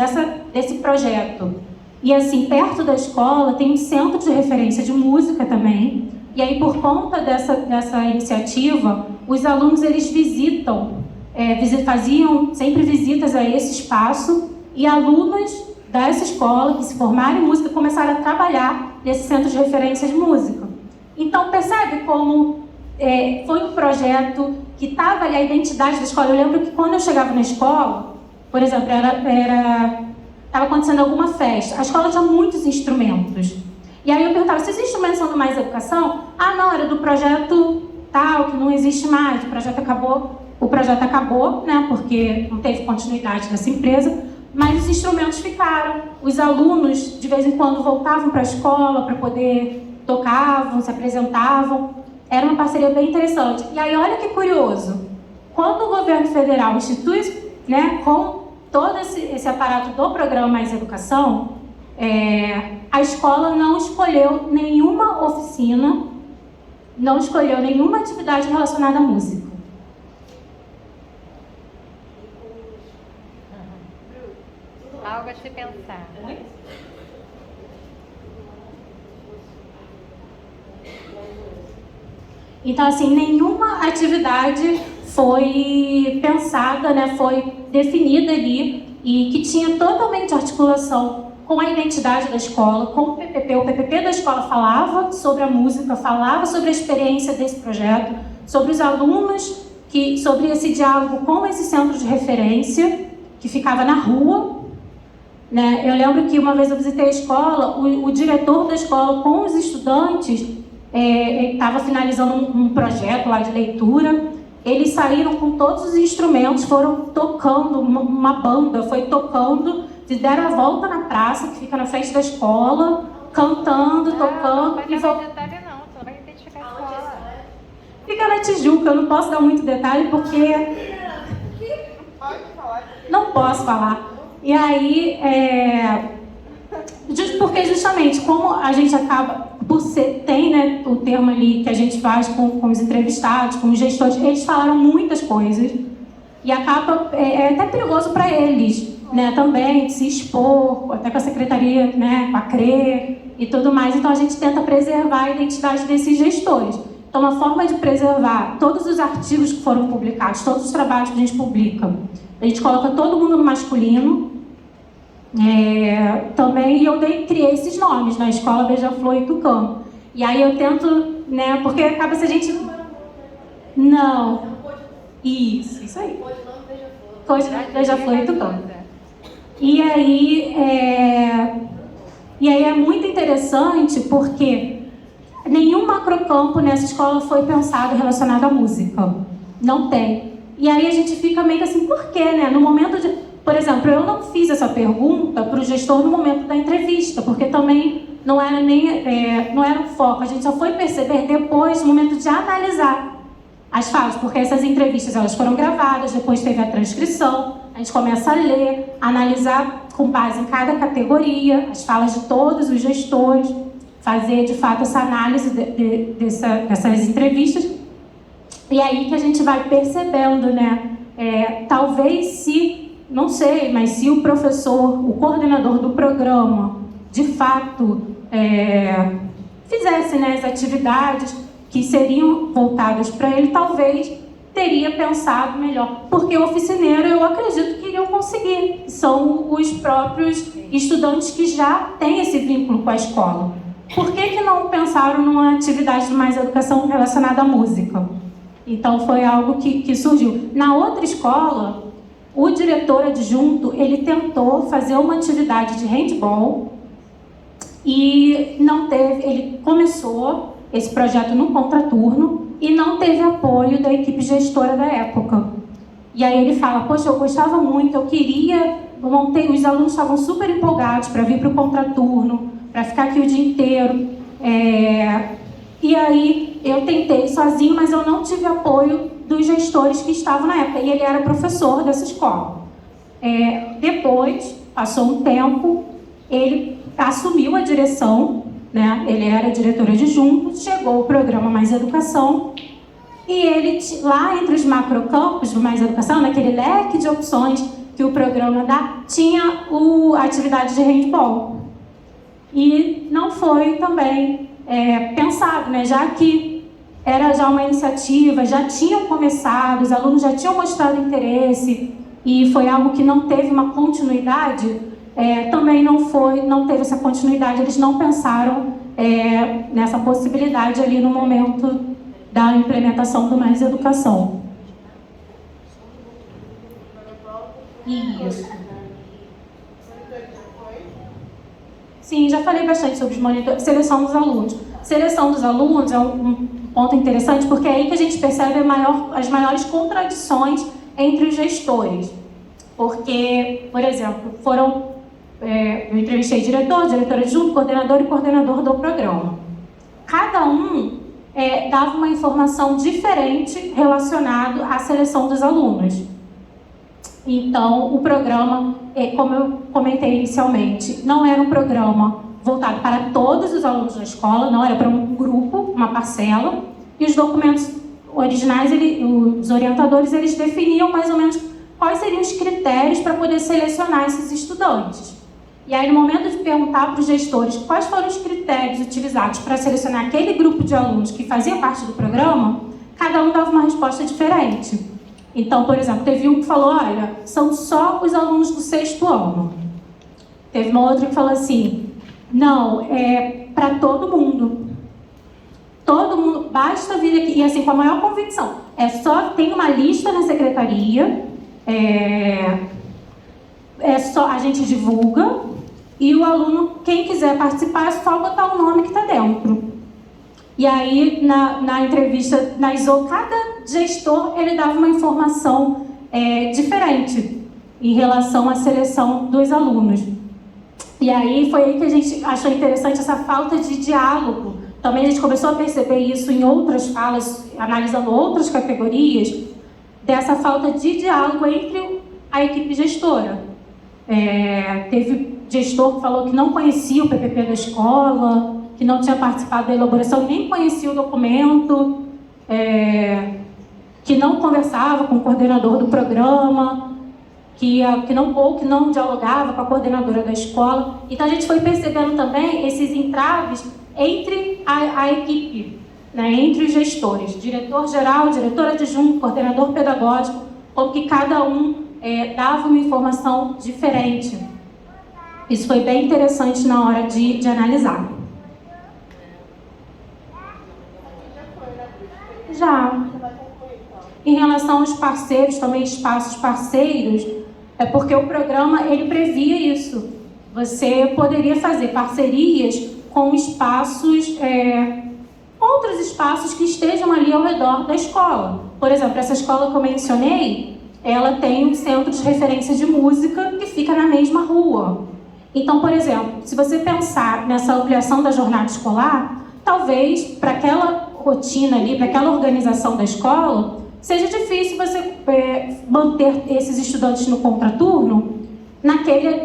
desse projeto. E assim, perto da escola tem um centro de referência de música também. E aí, por conta dessa iniciativa, os alunos eles faziam sempre visitas a esse espaço, e alunos dessa escola que se formaram em música começaram a trabalhar nesse centro de referência de música. Então, percebe como foi um projeto que estava ali a identidade da escola. Eu lembro que quando eu chegava na escola, por exemplo, estava acontecendo alguma festa, a escola tinha muitos instrumentos. E aí eu perguntava, se esses instrumentos são do Mais Educação? Ah, não, era do projeto tal, que não existe mais, o projeto acabou, né, porque não teve continuidade dessa empresa, mas os instrumentos ficaram. Os alunos, de vez em quando, voltavam para a escola para poder tocavam, se apresentavam. Era uma parceria bem interessante. E aí, olha que curioso, quando o governo federal institui, né, com todo esse aparato do programa Mais Educação, a escola não escolheu nenhuma oficina, não escolheu nenhuma atividade relacionada à música. Algo a se pensar. Então, assim, nenhuma atividade foi pensada, né, foi definida ali, e que tinha totalmente articulação com a identidade da escola, com o PPP. O PPP da escola falava sobre a música, falava sobre a experiência desse projeto, sobre os alunos, sobre esse diálogo com esse centro de referência, que ficava na rua, né? Eu lembro que uma vez eu visitei a escola, o diretor da escola com os estudantes, ele estava finalizando um projeto lá de leitura. Eles saíram com todos os instrumentos, foram tocando, uma banda foi tocando deram a volta na praça, que fica na frente da escola, cantando, tocando. Não vai dar mais detalhe não, você não vai identificar a escola. Fica na Tijuca, eu não posso dar muito detalhe porque... Não posso falar. E aí, porque justamente como a gente acaba, tem, né, o termo ali que a gente faz com os entrevistados, com os gestores, eles falaram muitas coisas e acaba, é até perigoso para eles, né, também se expor, até com a secretaria, né, com a CRE e tudo mais. Então a gente tenta preservar a identidade desses gestores. Então uma forma de preservar todos os artigos que foram publicados, todos os trabalhos que a gente publica, a gente coloca todo mundo no masculino. Também eu criei esses nomes na Escola Beija-Flor e Tucano. E aí eu tento, né, porque acaba se a gente... Não. Isso aí. Beija-Flor e Tucano. E aí é muito interessante porque nenhum macrocampo nessa escola foi pensado relacionado à música. Não tem. E aí a gente fica meio assim, por quê, né? No momento de... Por exemplo, eu não fiz essa pergunta para o gestor no momento da entrevista, porque também não era não era um foco. A gente só foi perceber depois, no momento de analisar as falas, porque essas entrevistas elas foram gravadas, depois teve a transcrição, a gente começa a ler, analisar com base em cada categoria, as falas de todos os gestores, fazer de fato essa análise dessas entrevistas. E aí que a gente vai percebendo, né? Talvez não sei, mas se o professor, o coordenador do programa, de fato, fizesse, né, as atividades que seriam voltadas para ele, talvez teria pensado melhor. Porque o oficineiro, eu acredito que iriam conseguir. São os próprios estudantes que já têm esse vínculo com a escola. Por que não pensaram numa atividade de mais educação relacionada à música? Então, foi algo que surgiu. Na outra escola, o diretor adjunto, ele tentou fazer uma atividade de handball e não teve, ele começou esse projeto no contraturno e não teve apoio da equipe gestora da época. E aí ele fala, poxa, eu gostava muito, eu queria, os alunos estavam super empolgados para vir para o contraturno, para ficar aqui o dia inteiro. E aí eu tentei sozinho, mas eu não tive apoio dos gestores que estavam na época, e ele era professor dessa escola. Depois, passou um tempo, ele assumiu a direção, né? Ele era diretor adjunto, chegou o programa Mais Educação, e ele, lá entre os macrocampos do Mais Educação, naquele leque de opções que o programa dá, tinha a atividade de handball. E não foi também pensado, né? Já que era já uma iniciativa, já tinham começado, os alunos já tinham mostrado interesse e foi algo que não teve uma continuidade, também não teve essa continuidade, eles não pensaram nessa possibilidade ali no momento da implementação do Mais Educação. Isso. Sim, já falei bastante sobre os monitores, seleção dos alunos. Seleção dos alunos é um ponto interessante, porque é aí que a gente percebe as maiores contradições entre os gestores. Porque, por exemplo, eu entrevistei diretor adjunto, coordenador e coordenador do programa. Cada um dava uma informação diferente relacionada à seleção dos alunos. Então, o programa, como eu comentei inicialmente, não era um programa voltado para todos os alunos da escola, não era para um grupo, uma parcela, e os documentos originais, os orientadores, eles definiam mais ou menos quais seriam os critérios para poder selecionar esses estudantes. E aí, no momento de perguntar para os gestores quais foram os critérios utilizados para selecionar aquele grupo de alunos que fazia parte do programa, cada um dava uma resposta diferente. Então, por exemplo, teve um que falou, olha, são só os alunos do 6º ano. Teve uma outra que falou assim, não, é para todo mundo. Todo mundo, basta vir aqui, e assim, com a maior convicção. Tem uma lista na secretaria, a gente divulga, e o aluno, quem quiser participar, é só botar o nome que está dentro. E aí, na entrevista, cada gestor, ele dava uma informação diferente. em relação à seleção dos alunos. E aí foi aí que a gente achou interessante essa falta de diálogo. Também a gente começou a perceber isso em outras falas, analisando outras categorias, dessa falta de diálogo entre a equipe gestora. Teve gestor que falou que não conhecia o PPP da escola, que não tinha participado da elaboração, nem conhecia o documento, que não conversava com o coordenador do programa, que não dialogava com a coordenadora da escola. Então a gente foi percebendo também esses entraves entre a equipe, né, entre os gestores, diretor-geral, diretor adjunto, coordenador pedagógico, como que cada um dava uma informação diferente. Isso foi bem interessante na hora de analisar. Já. Em relação aos parceiros, também espaços parceiros, é porque o programa ele previa isso. Você poderia fazer parcerias com espaços, outros espaços que estejam ali ao redor da escola. Por exemplo, essa escola que eu mencionei, ela tem um centro de referência de música que fica na mesma rua. Então, por exemplo, se você pensar nessa ampliação da jornada escolar, talvez para aquela rotina ali, para aquela organização da escola, seja difícil você manter esses estudantes no contraturno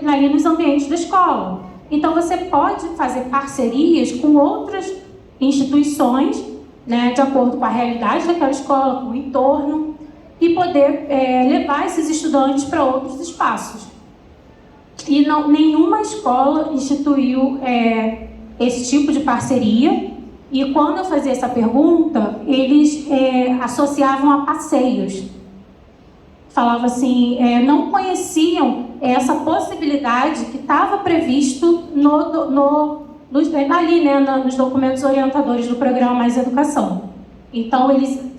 ali nos ambientes da escola. Então, você pode fazer parcerias com outras instituições, né, de acordo com a realidade daquela escola, com o entorno, e poder levar esses estudantes para outros espaços. E nenhuma escola instituiu esse tipo de parceria. E quando eu fazia essa pergunta, eles associavam a passeios. Falavam assim, não conheciam essa possibilidade que estava previsto ali, né, nos documentos orientadores do programa Mais Educação. Então,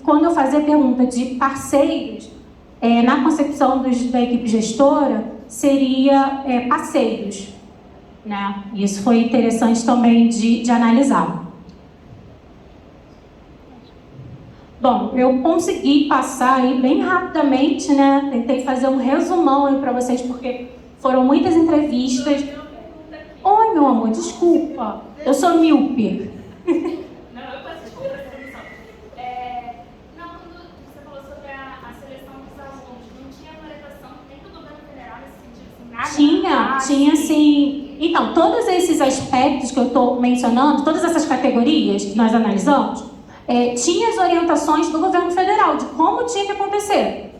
quando eu fazia a pergunta de parceiros, na concepção da equipe gestora, seria passeios, né? Isso foi interessante também de analisar. Bom, eu consegui passar aí bem rapidamente, né? Tentei fazer um resumão aí para vocês, porque foram muitas entrevistas. Oi, meu amor, desculpa. Eu sou míope. Não, eu peço desculpa pela introdução. Não, quando você falou sobre a seleção dos alunos, não tinha orientação nem do governo federal nesse sentido? Assim, nada? Tinha sim. Então, todos esses aspectos que eu estou mencionando, todas essas categorias que nós analisamos, tinha as orientações do governo federal de como tinha que acontecer,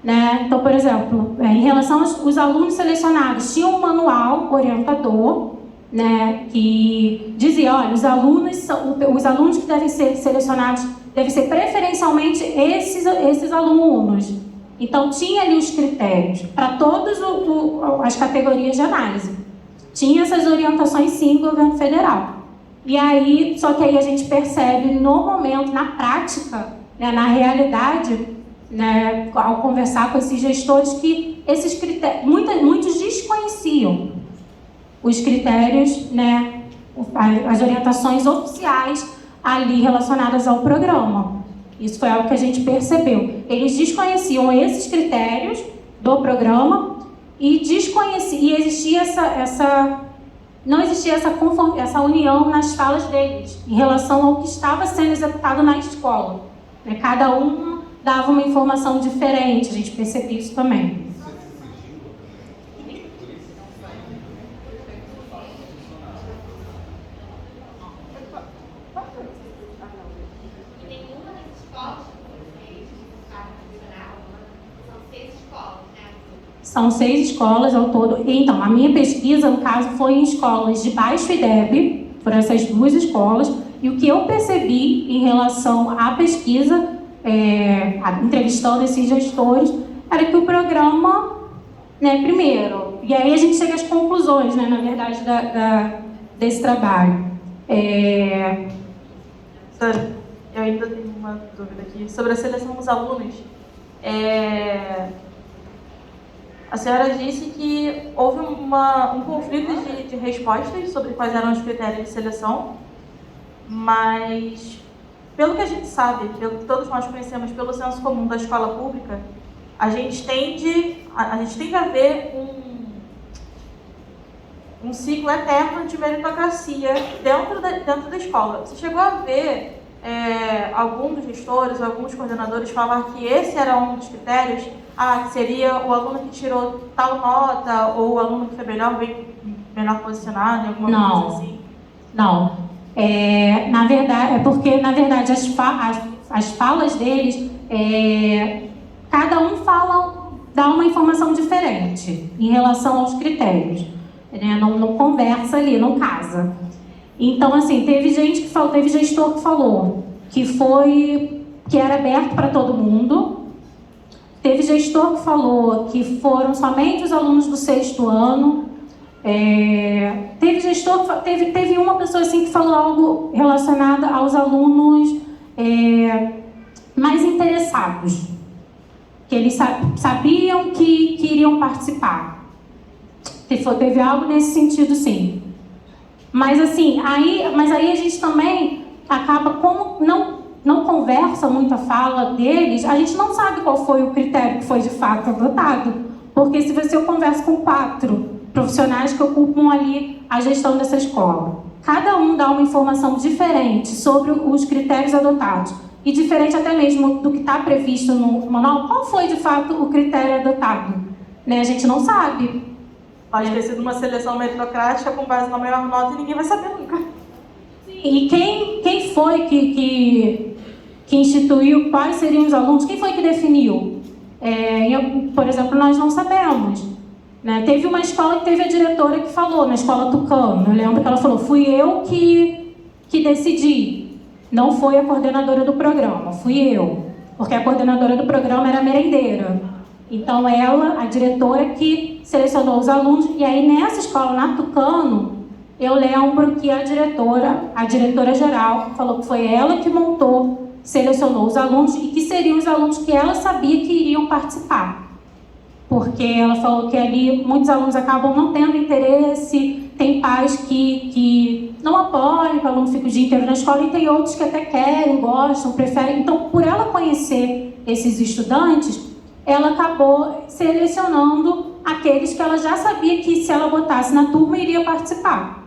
né? Então, por exemplo, em relação aos alunos selecionados, tinha um manual orientador, né, que dizia, olha, os alunos que devem ser selecionados devem ser preferencialmente esses alunos. Então, tinha ali os critérios para todas as categorias de análise. Tinha essas orientações, sim, do governo federal. E aí, só que aí a gente percebe no momento, na prática, né, na realidade, né, ao conversar com esses gestores, que esses critérios, muitos desconheciam os critérios, né, as orientações oficiais ali relacionadas ao programa. Isso foi algo que a gente percebeu. Eles desconheciam esses critérios do programa e existia não existia essa união nas falas deles em relação ao que estava sendo executado na escola. Cada um dava uma informação diferente, a gente percebeu isso também. São 6 escolas ao todo. Então, a minha pesquisa, no caso, foi em escolas de baixo IDEB, foram essas 2 escolas, e o que eu percebi em relação à pesquisa, entrevistando esses gestores, era que o programa, né, primeiro, e aí a gente chega às conclusões, né, na verdade, desse trabalho. Eu ainda tenho uma dúvida aqui sobre a seleção dos alunos. A senhora disse que houve um conflito de respostas sobre quais eram os critérios de seleção, mas, pelo que a gente sabe, pelo que todos nós conhecemos pelo senso comum da escola pública, a gente tende a ver um ciclo eterno de meritocracia dentro da escola. Você chegou a ver alguns gestores, alguns coordenadores falar que esse era um dos critérios, que seria o aluno que tirou tal nota, ou o aluno que foi melhor posicionado, alguma coisa assim? Não. Na verdade, as falas deles, cada um dá uma informação diferente em relação aos critérios. Né? Não conversa ali, não casa. Então, assim, teve gestor que falou que era aberto para todo mundo. Teve gestor que falou que foram somente os alunos do 6º ano. Teve uma pessoa assim que falou algo relacionado aos alunos mais interessados, que eles sabiam que iriam participar. Teve algo nesse sentido, sim. Mas assim, aí a gente também acaba, como não conversa muito a fala deles, a gente não sabe qual foi o critério que foi de fato adotado. Porque se eu converso com 4 profissionais que ocupam ali a gestão dessa escola, cada um dá uma informação diferente sobre os critérios adotados, e diferente até mesmo do que está previsto no manual, qual foi de fato o critério adotado? Né? A gente não sabe. Pode ter sido uma seleção meritocrática com base na maior nota e ninguém vai saber nunca. Sim, e quem foi que instituiu quais seriam os alunos? Quem foi que definiu? Por exemplo, nós não sabemos. Né? Teve uma escola que teve a diretora que falou, na escola Tucano, eu lembro que ela falou, fui eu que decidi, não foi a coordenadora do programa, fui eu, porque a coordenadora do programa era merendeira. Então ela, a diretora, que selecionou os alunos, e aí nessa escola, na Tucano, eu lembro que a diretora geral, falou que foi ela que selecionou os alunos, e que seriam os alunos que ela sabia que iriam participar. Porque ela falou que ali muitos alunos acabam não tendo interesse, tem pais que não apoiam que o aluno fique o dia inteiro na escola, e tem outros que até querem, gostam, preferem. Então, por ela conhecer esses estudantes, ela acabou selecionando aqueles que ela já sabia que, se ela botasse na turma, iria participar.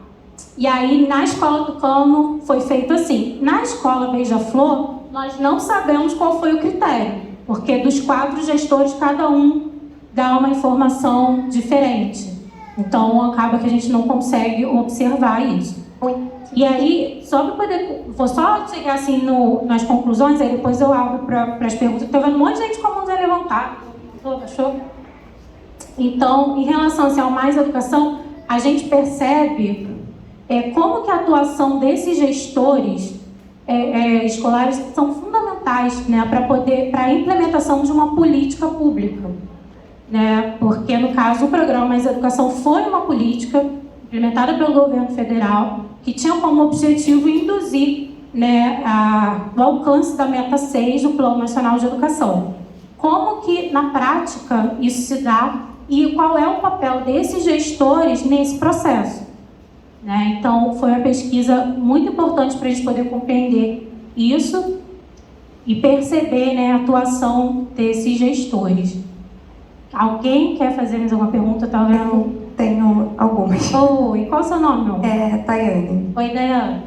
E aí, na escola Tucano, foi feito assim. Na escola Beija-Flor, nós não sabemos qual foi o critério, porque dos 4 gestores, cada um dá uma informação diferente. Então, acaba que a gente não consegue observar isso. E aí, vou só chegar assim nas conclusões, aí depois eu abro para as perguntas. Estou vendo um monte de gente com a mãozinha levantada. Achou? Então, em relação assim, ao Mais Educação, a gente percebe como que a atuação desses gestores escolares são fundamentais, né, para a implementação de uma política pública. Né? Porque, no caso, o programa Mais Educação foi uma política implementada pelo governo federal que tinha como objetivo induzir, né, o alcance da meta 6 do Plano Nacional de Educação. Como que, na prática, isso se dá e qual é o papel desses gestores nesse processo? Né? Então, foi uma pesquisa muito importante para a gente poder compreender isso e perceber, né, a atuação desses gestores. Alguém quer fazer mais alguma pergunta? Tenho algumas. Oi, qual é o seu nome, meu? Tayane. Oi, Dayane.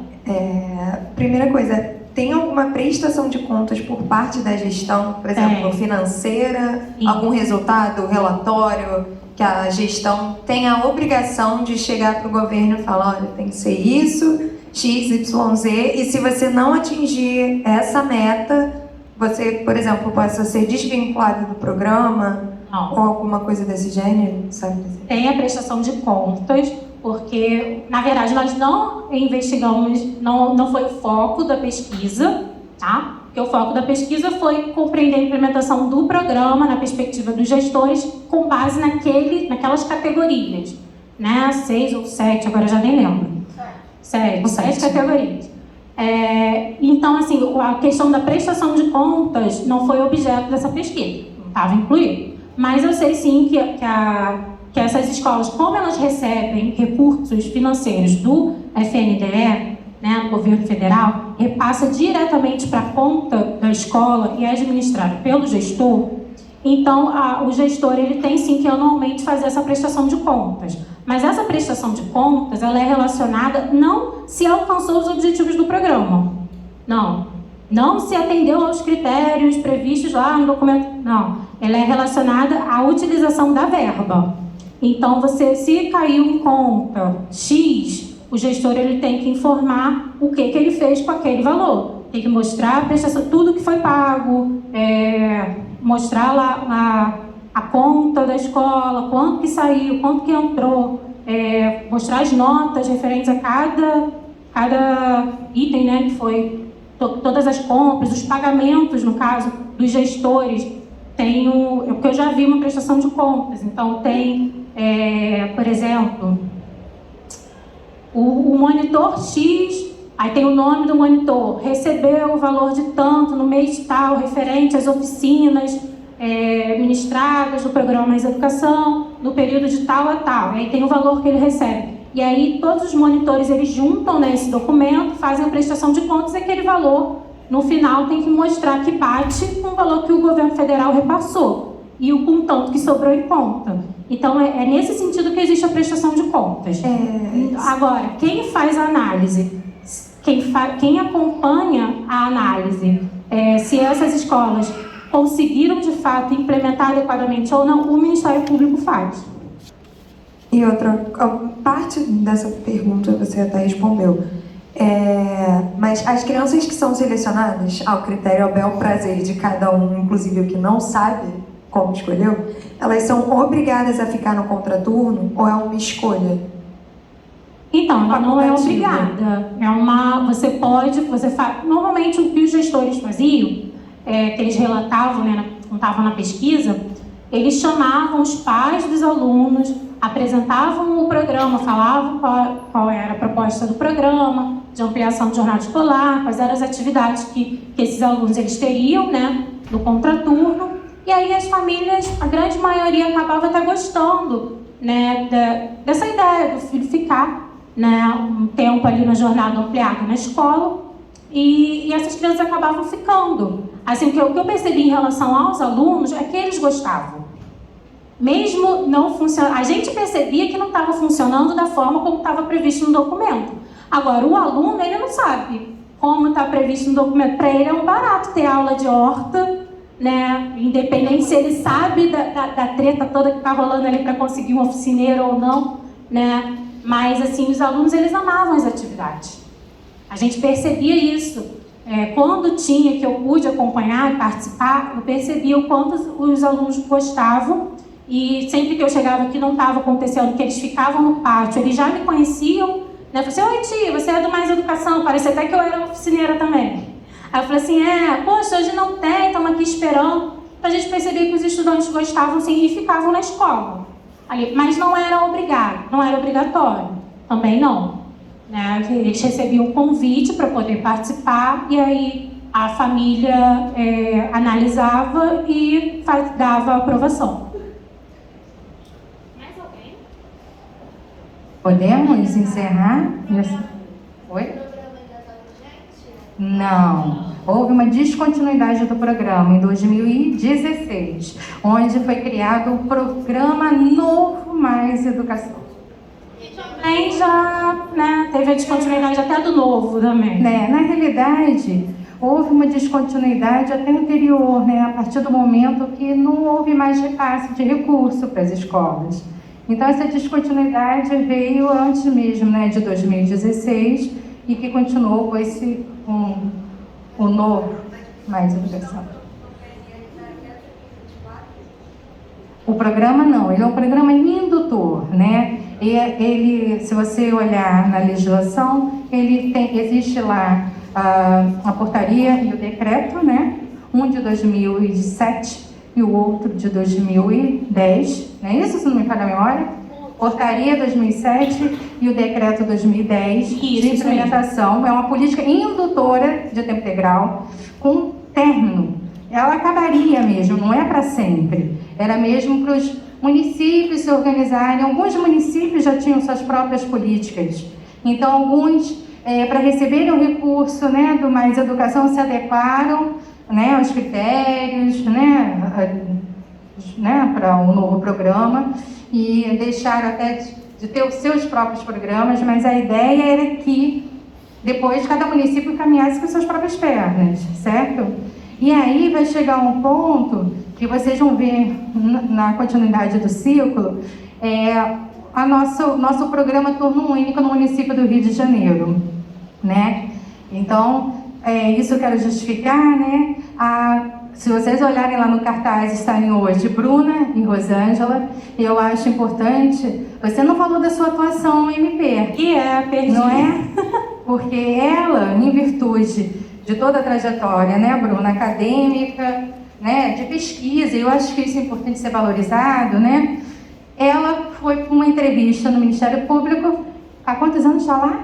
Primeira coisa, tem alguma prestação de contas por parte da gestão, por exemplo, financeira, algum resultado, relatório, que a gestão tem a obrigação de chegar para o governo e falar, olha, tem que ser isso, X, Y, Z, e se você não atingir essa meta, você, por exemplo, possa ser desvinculado do programa? Não. Ou alguma coisa desse gênero, sabe? Tem a prestação de contas, porque, na verdade, nós não investigamos, não foi o foco da pesquisa, tá? Porque o foco da pesquisa foi compreender a implementação do programa na perspectiva dos gestores com base naquelas categorias, né? 6 ou 7, agora eu já nem lembro. 7 categorias. Então, assim, a questão da prestação de contas não foi objeto dessa pesquisa, não estava incluído. Mas eu sei sim que essas escolas, como elas recebem recursos financeiros do FNDE, né, do governo federal, repassa diretamente para a conta da escola e é administrado pelo gestor, Então, o gestor ele tem sim que anualmente fazer essa prestação de contas. Mas essa prestação de contas, ela é relacionada não se alcançou os objetivos do programa. Não se atendeu aos critérios previstos lá no documento. Não, ela é relacionada à utilização da verba. Então, se caiu em conta X, o gestor ele tem que informar o que ele fez com aquele valor. Tem que mostrar a prestação, tudo que foi pago, mostrar lá a conta da escola, quanto que saiu, quanto que entrou, mostrar as notas referentes a cada item, né, que foi, todas as compras, os pagamentos, no caso, dos gestores. Porque eu já vi uma prestação de contas, então tem, por exemplo, o monitor X, aí tem o nome do monitor, recebeu o valor de tanto no mês tal, referente às oficinas ministradas do programa Mais Educação, no período de tal a tal, aí tem o valor que ele recebe. E aí todos os monitores, eles juntam nesse documento, fazem a prestação de contas e aquele valor, no final, tem que mostrar que bate com o valor que o governo federal repassou e o tanto que sobrou em conta. Então, é nesse sentido que existe a prestação de contas. Agora, quem faz a análise, quem acompanha a análise, se essas escolas conseguiram, de fato, implementar adequadamente ou não, o Ministério Público faz. E outra parte dessa pergunta você até respondeu. Mas as crianças que são selecionadas ao critério, ao bel prazer de cada um, inclusive o que não sabe como escolheu, elas são obrigadas a ficar no contraturno ou é uma escolha? Então, ela não é obrigada. Normalmente o que os gestores faziam, que eles relatavam, né, contavam na pesquisa, eles chamavam os pais dos alunos, apresentavam o programa, falavam qual era a proposta do programa, de ampliação de jornada escolar, quais eram as atividades que esses alunos eles teriam, né, no contraturno. E aí as famílias, a grande maioria, acabava até gostando, né, dessa ideia do filho ficar, né, um tempo ali na jornada ampliada na escola, e essas crianças acabavam ficando. Assim, o que eu percebi em relação aos alunos é que eles gostavam. Mesmo não funcionando, a gente percebia que não estava funcionando da forma como estava previsto no documento. Agora, o aluno, ele não sabe como está previsto no documento. Para ele é um barato ter aula de horta, né? Independente se ele sabe da treta toda que está rolando ali para conseguir um oficineiro ou não, né? Mas, assim, os alunos, eles amavam as atividades. A gente percebia isso. Quando tinha, que eu pude acompanhar e participar, eu percebia o quanto os alunos gostavam. E sempre que eu chegava aqui não estava acontecendo, que eles ficavam no pátio, eles já me conheciam, né? Eu falei assim, oi tia, você é do Mais Educação, parece até que eu era oficineira também. Aí eu falei assim, poxa, hoje não tem, estamos aqui esperando. Então a gente percebia que os estudantes gostavam sim e ficavam na escola. Ali, mas não era obrigado, não era obrigatório, também não. Né? Eles recebiam um convite para poder participar e aí a família analisava e dava aprovação. Podemos encerrar? Oi? Não. Houve uma descontinuidade do programa em 2016, onde foi criado o programa Novo Mais Educação. E também já, né, teve a descontinuidade até do Novo também. Na realidade, houve uma descontinuidade até anterior, né, a partir do momento que não houve mais repasse de recurso para as escolas. Então, essa descontinuidade veio antes mesmo, né, de 2016, e que continuou com o Novo Mais Educação. O programa não, ele é um programa indutor, né? E ele, se você olhar na legislação, existe lá a portaria e o decreto, né? Um de 2007 e o outro de 2010, não é isso, se não me falha a memória? Portaria 2007 e o decreto 2010 de implementação. É uma política indutora de tempo integral com término. Ela acabaria mesmo, não é para sempre. Era mesmo para os municípios se organizarem. Alguns municípios já tinham suas próprias políticas. Então, alguns, para receberem o recurso, né, do Mais Educação, se adequaram, né, aos critérios, né, né, para um novo programa e deixaram até de ter os seus próprios programas, mas a ideia era que depois cada município caminhasse com suas próprias pernas, certo? E aí vai chegar um ponto que vocês vão ver na continuidade do ciclo, nosso programa Turno Único no município do Rio de Janeiro, né? Então, isso eu quero justificar, né? Se vocês olharem lá no cartaz, estarem hoje Bruna e Rosângela, eu acho importante. Você não falou da sua atuação no MP. Que perdi. Não é? Porque ela, em virtude de toda a trajetória, né, Bruna, acadêmica, né, de pesquisa, eu acho que isso é importante ser valorizado, né? Ela foi para uma entrevista no Ministério Público. Há quantos anos está lá?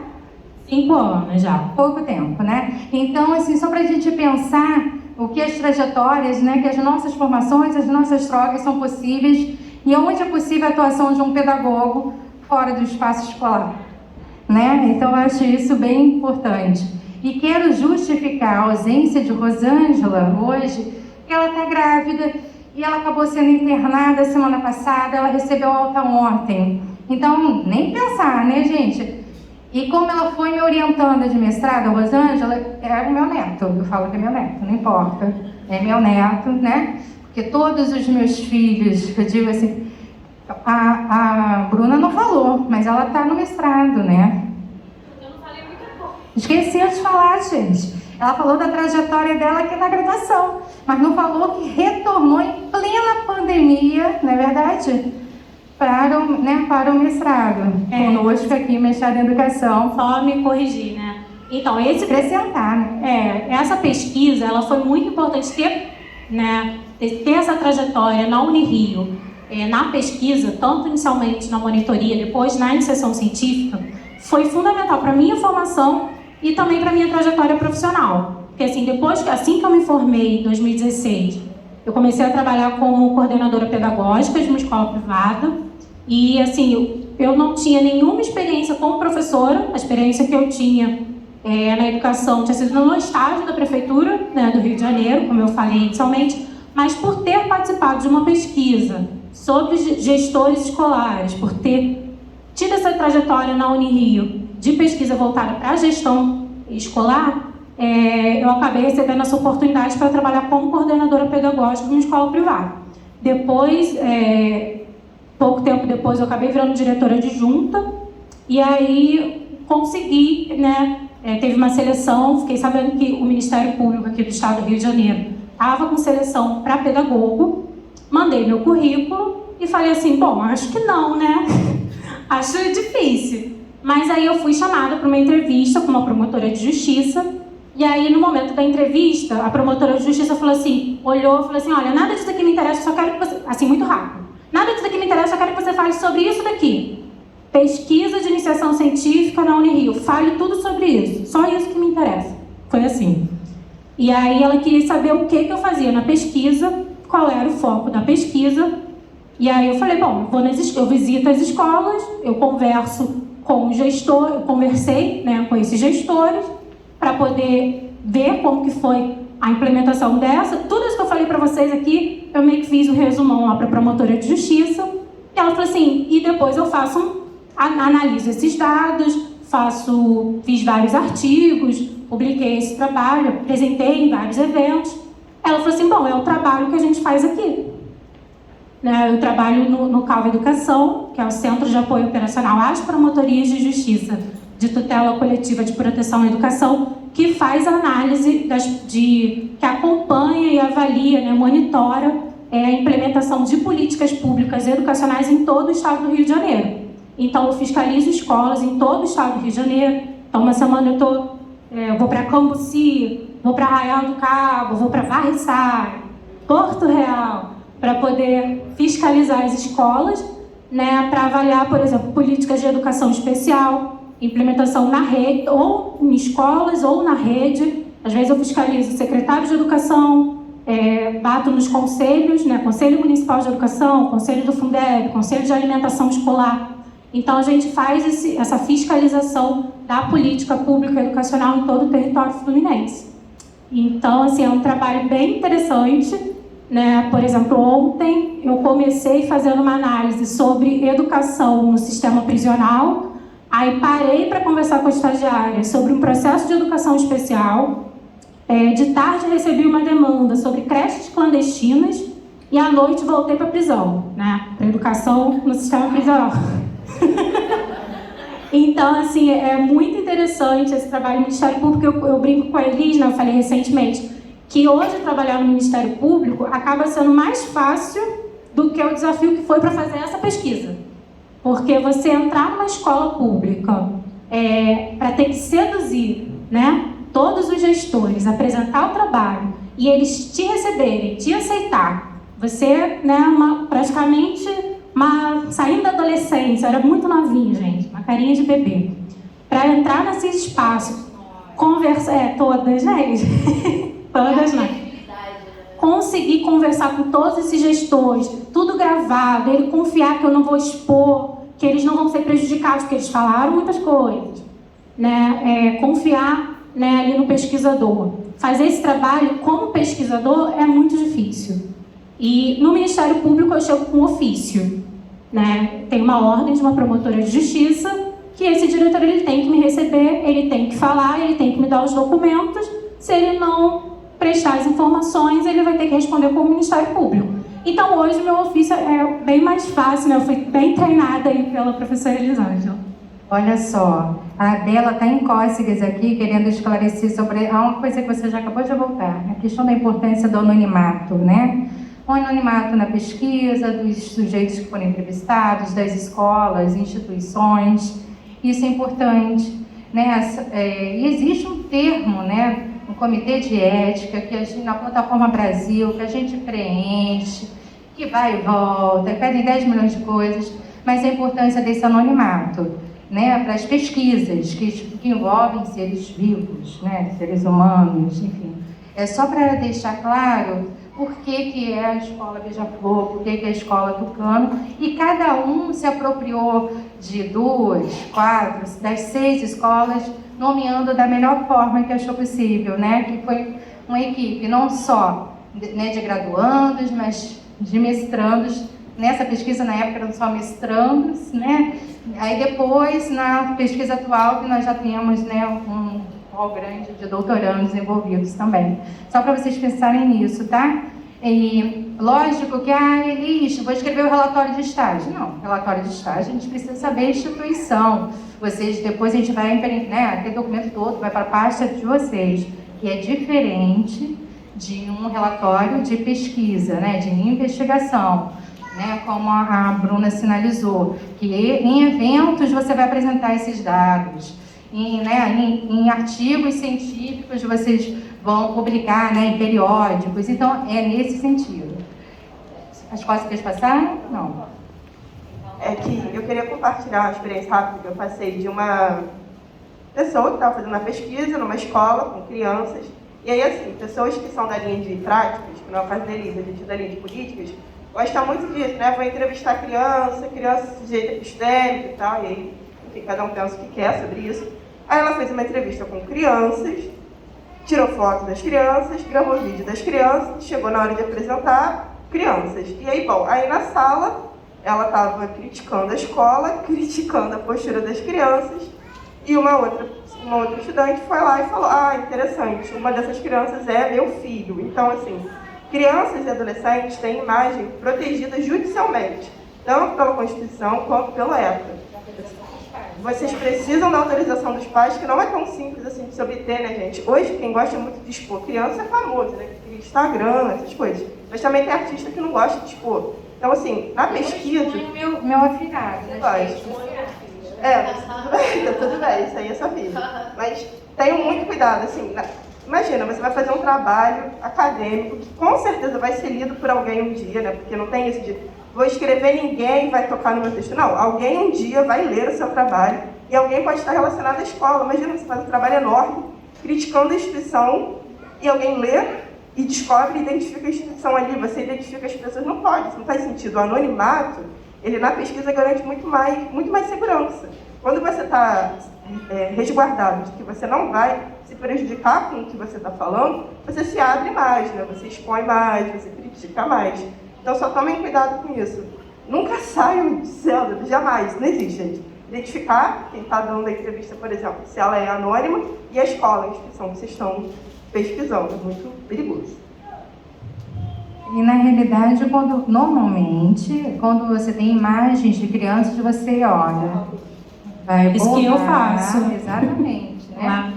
5 anos já. Pouco tempo, né? Então, assim, só para a gente pensar o que as trajetórias, né, que as nossas formações, as nossas trocas são possíveis e onde é possível a atuação de um pedagogo fora do espaço escolar, né? Então, eu acho isso bem importante. E quero justificar a ausência de Rosângela hoje, que ela está grávida e ela acabou sendo internada semana passada, ela recebeu alta ontem. Então, nem pensar, né, gente? E como ela foi minha orientanda de mestrado, a Rosângela, é o meu neto. Eu falo que é meu neto, não importa. É meu neto, né? Porque todos os meus filhos, eu digo assim, a Bruna não falou, mas ela está no mestrado, né? Eu não falei muita coisa. Esqueci de falar, gente. Ela falou da trajetória dela aqui na graduação, mas não falou que retornou em plena pandemia, não é verdade? Para o mestrado. Conosco aqui, mestrado em educação. Só me corrigir, né? Então, acrescentar, né? Essa pesquisa, ela foi muito importante ter essa trajetória na Unirio, na pesquisa, tanto inicialmente na monitoria, depois na iniciação científica, foi fundamental para a minha formação e também para a minha trajetória profissional. Porque assim que eu me formei em 2016, eu comecei a trabalhar como coordenadora pedagógica de uma escola privada. E, assim, eu não tinha nenhuma experiência como professora. A experiência que eu tinha na educação tinha sido no estágio da prefeitura, né, do Rio de Janeiro, como eu falei inicialmente, mas por ter participado de uma pesquisa sobre gestores escolares, por ter tido essa trajetória na Unirio de pesquisa voltada para a gestão escolar, eu acabei recebendo essa oportunidade para trabalhar como coordenadora pedagógica numa escola privada. Depois, pouco tempo depois, eu acabei virando diretora adjunta e aí consegui, né, teve uma seleção, fiquei sabendo que o Ministério Público aqui do Estado do Rio de Janeiro estava com seleção para pedagogo, mandei meu currículo e falei assim, bom, acho que não, né? Acho difícil. Mas aí eu fui chamada para uma entrevista com uma promotora de justiça e aí no momento da entrevista, a promotora de justiça falou assim, olhou e falou assim, olha, nada disso aqui me interessa, só quero que você, assim, muito rápido, nada disso aqui me interessa, só quero que você fale sobre isso daqui. Pesquisa de iniciação científica na Unirio, fale tudo sobre isso, só isso que me interessa. Foi assim. E aí ela queria saber o que eu fazia na pesquisa, qual era o foco da pesquisa. E aí eu falei, bom, eu visito as escolas, eu converso com o gestor, eu conversei, né, com esses gestores para poder ver como que foi a implementação dessa. Tudo isso que eu falei para vocês aqui, eu meio que fiz um resumão lá para a promotora de justiça. E ela falou assim, e depois eu analiso esses dados, fiz vários artigos, publiquei esse trabalho, apresentei em vários eventos. Ela falou assim, bom, é o trabalho que a gente faz aqui. Eu trabalho no CAV Educação, que é o Centro de Apoio Operacional às Promotorias de Justiça de Tutela Coletiva de Proteção à Educação, que faz análise, que acompanha e avalia, né, monitora a implementação de políticas públicas educacionais em todo o Estado do Rio de Janeiro. Então, eu fiscalizo escolas em todo o Estado do Rio de Janeiro. Então, uma semana eu vou para Cambuci, vou para Arraial do Cabo, vou para Varriçai, Porto Real, para poder fiscalizar as escolas, né, para avaliar, por exemplo, políticas de educação especial, implementação na rede, ou em escolas, ou na rede. Às vezes eu fiscalizo secretários de educação, bato nos conselhos, né, Conselho Municipal de Educação, Conselho do Fundeb, Conselho de Alimentação Escolar. Então, a gente faz essa fiscalização da política pública educacional em todo o território fluminense. Então, assim, é um trabalho bem interessante. né? Por exemplo, ontem eu comecei fazendo uma análise sobre educação no sistema prisional, aí parei para conversar com a estagiária sobre um processo de educação especial, de tarde recebi uma demanda sobre creches clandestinas e à noite voltei para a prisão, né? Para educação no sistema prisional. Então, assim, é muito interessante esse trabalho no Ministério Público. Eu brinco com a Elis, né? Eu falei recentemente que hoje trabalhar no Ministério Público acaba sendo mais fácil do que o desafio que foi para fazer essa pesquisa. Porque você entrar numa escola pública para ter que seduzir, né, todos os gestores, apresentar o trabalho e eles te receberem, te aceitar. Você, né, praticamente saindo da adolescência, era muito novinha, gente, uma carinha de bebê. Para entrar nesses espaços, conversar, todas, gente, todas, né? Conseguir conversar com todos esses gestores, tudo gravado, ele confiar que eu não vou expor, que eles não vão ser prejudicados, porque eles falaram muitas coisas, né? Confiar, né, ali no pesquisador. Fazer esse trabalho como pesquisador é muito difícil. E no Ministério Público eu chego com ofício, né? Tem uma ordem de uma promotora de justiça que esse diretor ele tem que me receber, ele tem que falar, ele tem que me dar os documentos. Se ele não prestar as informações, ele vai ter que responder com o Ministério Público. Então hoje meu ofício é bem mais fácil, né? Eu fui bem treinada aí pela professora Elisângela. Olha só, a Bela está em cócegas aqui, querendo esclarecer sobre uma coisa que você já acabou de voltar, a questão da importância do anonimato, né? O anonimato na pesquisa, dos sujeitos que foram entrevistados, das escolas, instituições, isso é importante, né? E existe um termo, né? Um comitê de ética, que a gente, na plataforma Brasil, que a gente preenche, que vai e volta, pedem 10 milhões de coisas, mas a importância desse anonimato, né, para as pesquisas que envolvem seres vivos, né, seres humanos, enfim. É só para deixar claro por que é a escola Beija-Flor, por que é a escola Tucano, e cada um se apropriou de 2, 4, das 6 escolas, nomeando da melhor forma que achou possível, né, que foi uma equipe não só de graduandos, mas de mestrandos. Nessa pesquisa, na época, eram só mestrandos, né? Aí depois, na pesquisa atual, que nós já temos, né, um rol grande de doutorandos envolvidos também. Só para vocês pensarem nisso, tá? E lógico que, Elis, vou escrever o relatório de estágio. Não, relatório de estágio a gente precisa saber a instituição. Depois a gente vai, né, aquele documento todo vai para a pasta de vocês, que é diferente de um relatório de pesquisa, né, de investigação. Né, como a Bruna sinalizou, que em eventos você vai apresentar esses dados, em artigos científicos vocês vão publicar, né, em periódicos, então é nesse sentido. As cócegas passaram? Não. É que eu queria compartilhar uma experiência rápida que eu passei de uma pessoa que estava fazendo uma pesquisa numa escola com crianças, e aí assim, pessoas que são da linha de práticas, que não é o caso da Elisa, a gente é da linha de políticas, gosta muito disso, né? Vou entrevistar criança sujeita epistêmica e tal, e aí, enfim, cada um pensa o que quer sobre isso. Aí ela fez uma entrevista com crianças, tirou foto das crianças, gravou vídeo das crianças, chegou na hora de apresentar crianças. E aí, bom, aí na sala, ela estava criticando a escola, criticando a postura das crianças, e uma outra estudante foi lá e falou, interessante, uma dessas crianças é meu filho. Então, assim, crianças e adolescentes têm imagem protegida judicialmente, tanto pela Constituição quanto pela ECA. Vocês precisam da autorização dos pais, que não é tão simples assim de se obter, né, gente? Hoje, quem gosta muito de expor criança é famoso, né? Que cria Instagram, essas coisas. Mas também tem artista que não gosta de expor. Então, assim, na pesquisa... Meu afilhado, né? Tá tudo bem, isso aí é sua filha. Mas tenham muito cuidado, assim... Imagina, você vai fazer um trabalho acadêmico que com certeza vai ser lido por alguém um dia, né? Porque não tem esse de vou escrever, ninguém vai tocar no meu texto. Não, alguém um dia vai ler o seu trabalho e alguém pode estar relacionado à escola. Imagina, você faz um trabalho enorme, criticando a instituição, e alguém lê e descobre e identifica a instituição ali, você identifica as pessoas. Não pode, isso não faz sentido. O anonimato, ele na pesquisa garante muito mais segurança. Quando você está resguardado de que você não vai, se prejudicar com o que você está falando, você se abre mais, né? Você expõe mais, você critica mais. Então, só tomem cuidado com isso. Nunca saiam de célula, jamais, não existe, gente. Identificar quem está dando a entrevista, por exemplo, se ela é anônima, e a escola, a instituição que vocês estão pesquisando. É muito perigoso. E na realidade, normalmente, quando você tem imagens de crianças, você olha, vai Isso que eu faço. Exatamente, né?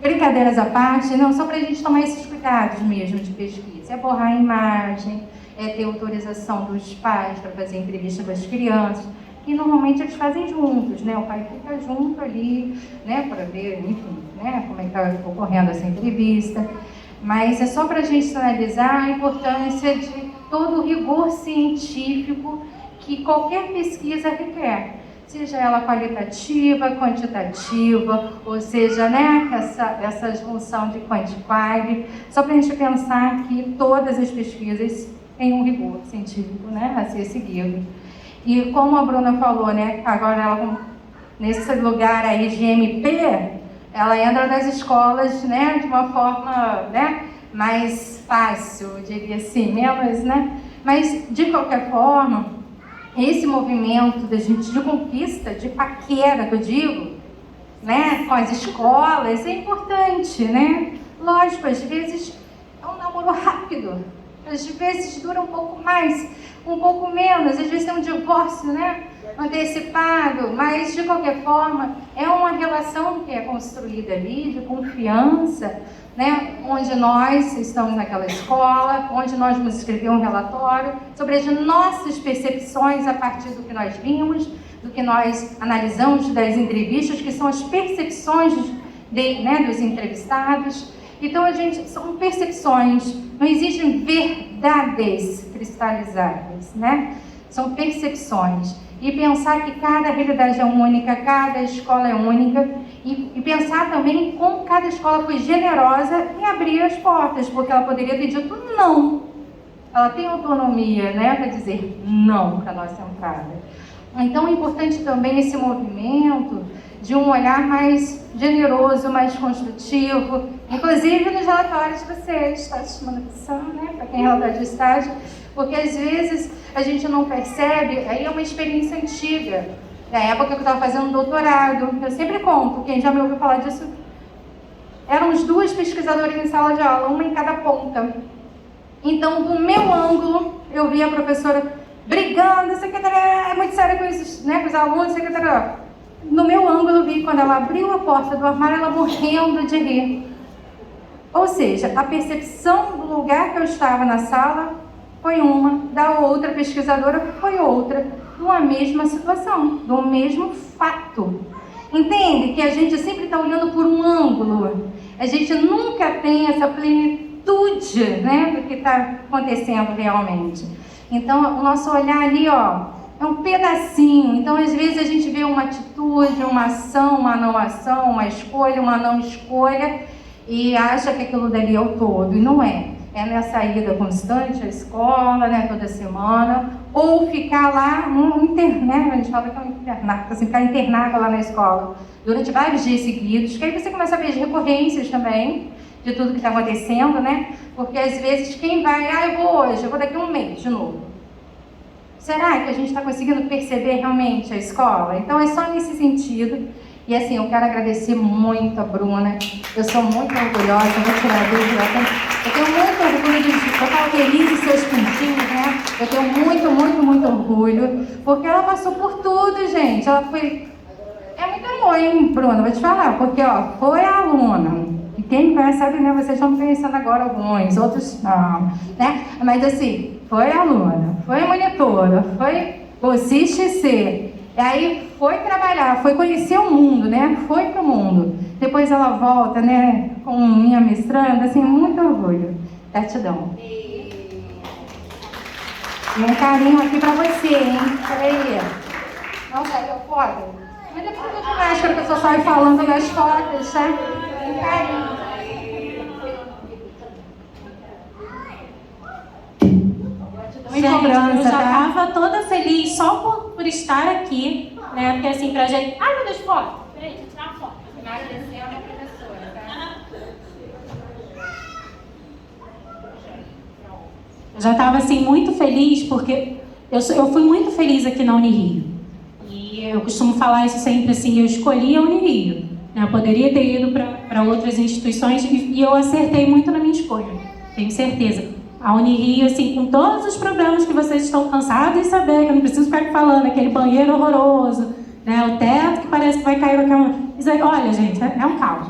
Brincadeiras à parte, não, só para a gente tomar esses cuidados mesmo de pesquisa. É borrar a imagem, é ter autorização dos pais para fazer entrevista com as crianças, que normalmente eles fazem juntos, né? O pai fica junto ali, né, para ver, enfim, né, como é que está ocorrendo essa entrevista. Mas é só para a gente sinalizar a importância de todo o rigor científico que qualquer pesquisa requer. Seja ela qualitativa, quantitativa, ou seja, né, essa junção de quantified, só para a gente pensar que todas as pesquisas têm um rigor científico, né, a ser seguido. E como a Bruna falou, né, agora ela, nesse lugar aí de MP, ela entra nas escolas, né, de uma forma, né, mais fácil, eu diria assim, menos, né, mas de qualquer forma, esse movimento da gente de conquista, de paquera, que eu digo, né, com as escolas, é importante, né? Lógico, às vezes é um namoro rápido, às vezes dura um pouco mais, um pouco menos, às vezes é um divórcio, né, antecipado, mas de qualquer forma é uma relação que é construída ali de confiança, né, onde nós estamos naquela escola, onde nós vamos escrever um relatório sobre as nossas percepções a partir do que nós vimos, do que nós analisamos das entrevistas, que são as percepções né, dos entrevistados. Então, são percepções, não existem verdades cristalizadas, né? São percepções. E pensar que cada realidade é única, cada escola é única, e pensar também como cada escola foi generosa em abrir as portas, porque ela poderia ter dito não. Ela tem autonomia, né, para dizer não para a nossa entrada. Então é importante também esse movimento de um olhar mais generoso, mais construtivo, inclusive nos relatórios de vocês, está chamando atenção, né, para quem é relatório de estágio, porque às vezes a gente não percebe, aí é uma experiência antiga, da época que eu estava fazendo doutorado. Eu sempre conto, quem já me ouviu falar disso, éramos 2 pesquisadoras em sala de aula, uma em cada ponta. Então, do meu ângulo, eu vi a professora brigando, secretária, é muito séria com isso, né, com os alunos, secretária. No meu ângulo, eu vi quando ela abriu a porta do armário, ela morrendo de rir. Ou seja, a percepção do lugar que eu estava na sala foi uma, da outra pesquisadora foi outra, numa mesma situação, do mesmo fato. Entende? Que a gente sempre está olhando por um ângulo, a gente nunca tem essa plenitude, né, do que está acontecendo realmente. Então, o nosso olhar ali, ó, é um pedacinho. Então, às vezes a gente vê uma atitude, uma ação, uma não ação, uma escolha, uma não escolha, e acha que aquilo dali é o todo, e não é. É nessa ida constante à escola, né, toda semana, ou ficar lá né, a gente fala que é um internato, assim, ficar internado lá na escola durante vários dias seguidos, que aí você começa a ver as recorrências também de tudo que está acontecendo, né? Porque às vezes quem vai, eu vou hoje, eu vou daqui a um mês de novo. Será que a gente está conseguindo perceber realmente a escola? Então é só nesse sentido. E assim, eu quero agradecer muito a Bruna. Eu sou muito orgulhosa, vou tirar a dúvida. Eu tenho muito orgulho de botar o feliz em seus pintinhos, né? Eu tenho muito, muito, muito orgulho. Porque ela passou por tudo, gente. Ela foi... É muito amor, hein, Bruna? Vou te falar. Porque, ó, foi a aluna. E quem conhece sabe, né? Vocês estão pensando agora alguns, outros não, né? Mas assim, foi a aluna, foi a monitora, foi bolsista IC. E aí foi trabalhar, foi conhecer o mundo, né? Foi pro mundo. Depois ela volta, né? Com minha mestranda, assim, muito orgulho. Gratidão. E um carinho aqui pra você, hein? Peraí. Não, sério, foda. Mas depois eu te mostro que eu só saio falando nas fotos, tá? Um carinho. Gente, eu já estava toda feliz só por por estar aqui, né? Porque assim, pra gente... Ai, meu Deus, foto! Peraí, deixa eu tirar uma foto. Agradecer a minha professora, tá? Eu já estava assim muito feliz, porque eu fui muito feliz aqui na Unirio. E eu costumo falar isso sempre assim, eu escolhi a Unirio. Né? Eu poderia ter ido para outras instituições e eu acertei muito na minha escolha, tenho certeza. A Unirio, assim, com todos os problemas que vocês estão cansados de saber, que eu não preciso ficar falando, aquele banheiro horroroso, né? O teto que parece que vai cair qualquer um. Isso aí, olha, gente, é um caos.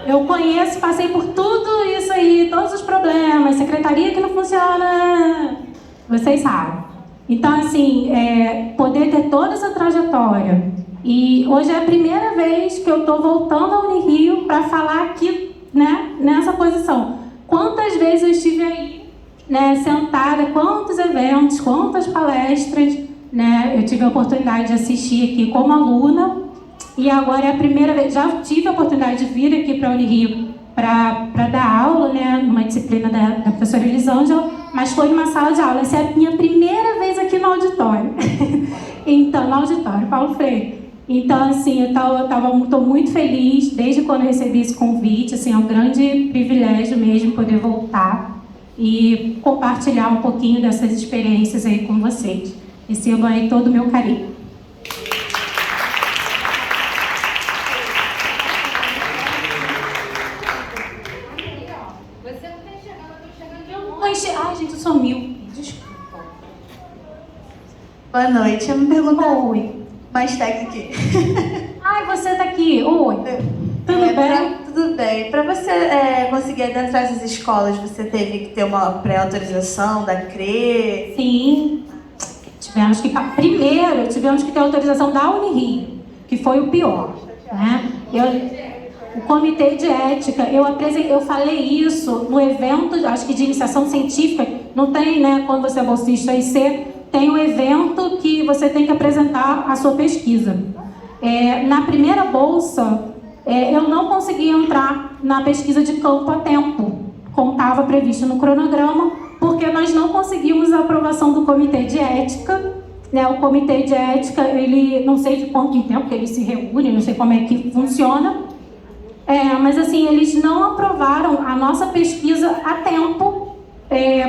Eu conheço, passei por tudo isso aí, todos os problemas, secretaria que não funciona, vocês sabem. Então, assim, poder ter toda essa trajetória. E hoje é a primeira vez que eu estou voltando ao Unirio para falar aqui, né, nessa posição. Quantas vezes eu estive aí, né, sentada, quantos eventos, quantas palestras, né, eu tive a oportunidade de assistir aqui como aluna. E agora é a primeira vez, já tive a oportunidade de vir aqui para a Unirio para dar aula, né, numa disciplina da professora Elisângela, mas foi numa sala de aula. Essa é a minha primeira vez aqui no auditório. Então, no auditório, Paulo Freire. Então, assim, eu estou muito feliz desde quando eu recebi esse convite. Assim, é um grande privilégio mesmo poder voltar e compartilhar um pouquinho dessas experiências aí com vocês. Recebam aí todo o meu carinho. Você não tem chegado, eu tô chegando de longe. Ai, gente, eu sumiu. Desculpa. Boa noite. Eu me pergunto... Oi. Mais técnica. Ai, você tá aqui. Oi. Tudo bem? Tudo bem. Para você conseguir adentrar essas escolas, você teve que ter uma pré-autorização da CRE? Sim. Primeiro, tivemos que ter autorização da Unirio, que foi o pior. Né? O comitê de ética, eu falei isso no evento, acho que de iniciação científica, não tem, né, quando você é bolsista IC, tem um evento que você tem que apresentar a sua pesquisa. Na primeira bolsa, eu não consegui entrar na pesquisa de campo a tempo, como estava previsto no cronograma, porque nós não conseguimos a aprovação do comitê de ética. Né? O comitê de ética, ele não sei de quanto em tempo que ele se reúne, não sei como é que funciona, mas assim, eles não aprovaram a nossa pesquisa a tempo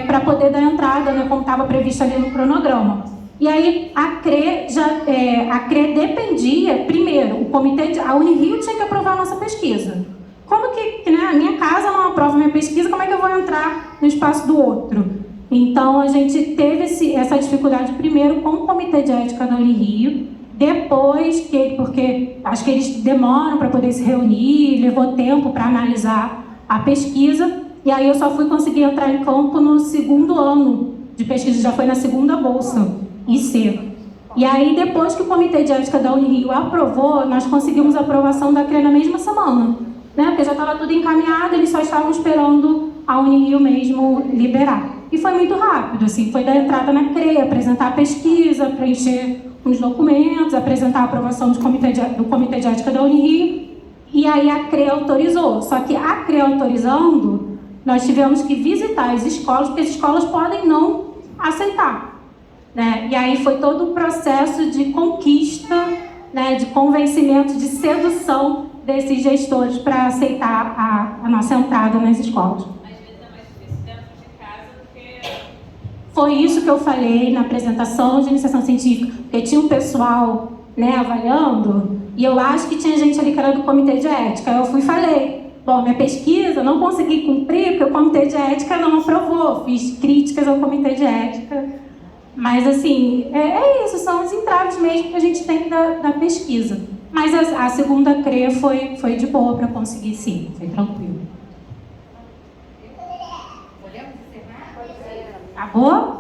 para poder dar entrada, né, como estava previsto ali no cronograma. E aí a CRE dependia, primeiro, a Unirio tinha que aprovar a nossa pesquisa. Como que né, a minha casa não aprova a minha pesquisa, como é que eu vou entrar no espaço do outro? Então a gente teve essa dificuldade primeiro com o comitê de ética da Unirio, depois, porque acho que eles demoram para poder se reunir, levou tempo para analisar a pesquisa. E aí eu só fui conseguir entrar em campo no segundo ano de pesquisa, já foi na segunda bolsa, IC. E aí depois que o Comitê de Ética da Unirio aprovou, nós conseguimos a aprovação da CRE na mesma semana. Né? Porque já estava tudo encaminhado, eles só estavam esperando a Unirio mesmo liberar. E foi muito rápido, assim, foi dar entrada na CRE, apresentar a pesquisa, preencher os documentos, apresentar a aprovação do Comitê de Ética da Unirio, e aí a CRE autorizou. Só que a CRE autorizando, nós tivemos que visitar as escolas, porque as escolas podem não aceitar. Né? E aí foi todo um processo de conquista, né, de convencimento, de sedução desses gestores para aceitar a nossa entrada nas escolas. Às vezes é mais difícil dentro de casa do que... Foi isso que eu falei na apresentação de iniciação científica, porque tinha um pessoal, né, avaliando, e eu acho que tinha gente ali que era do comitê de ética. Eu fui e falei, bom, minha pesquisa não consegui cumprir porque o comitê de ética não aprovou, fiz críticas ao comitê de ética. Mas, assim, isso, são os entraves mesmo que a gente tem da pesquisa. Mas a segunda CRE foi de boa para conseguir, sim, foi tranquilo. Podemos encerrar? Acabou?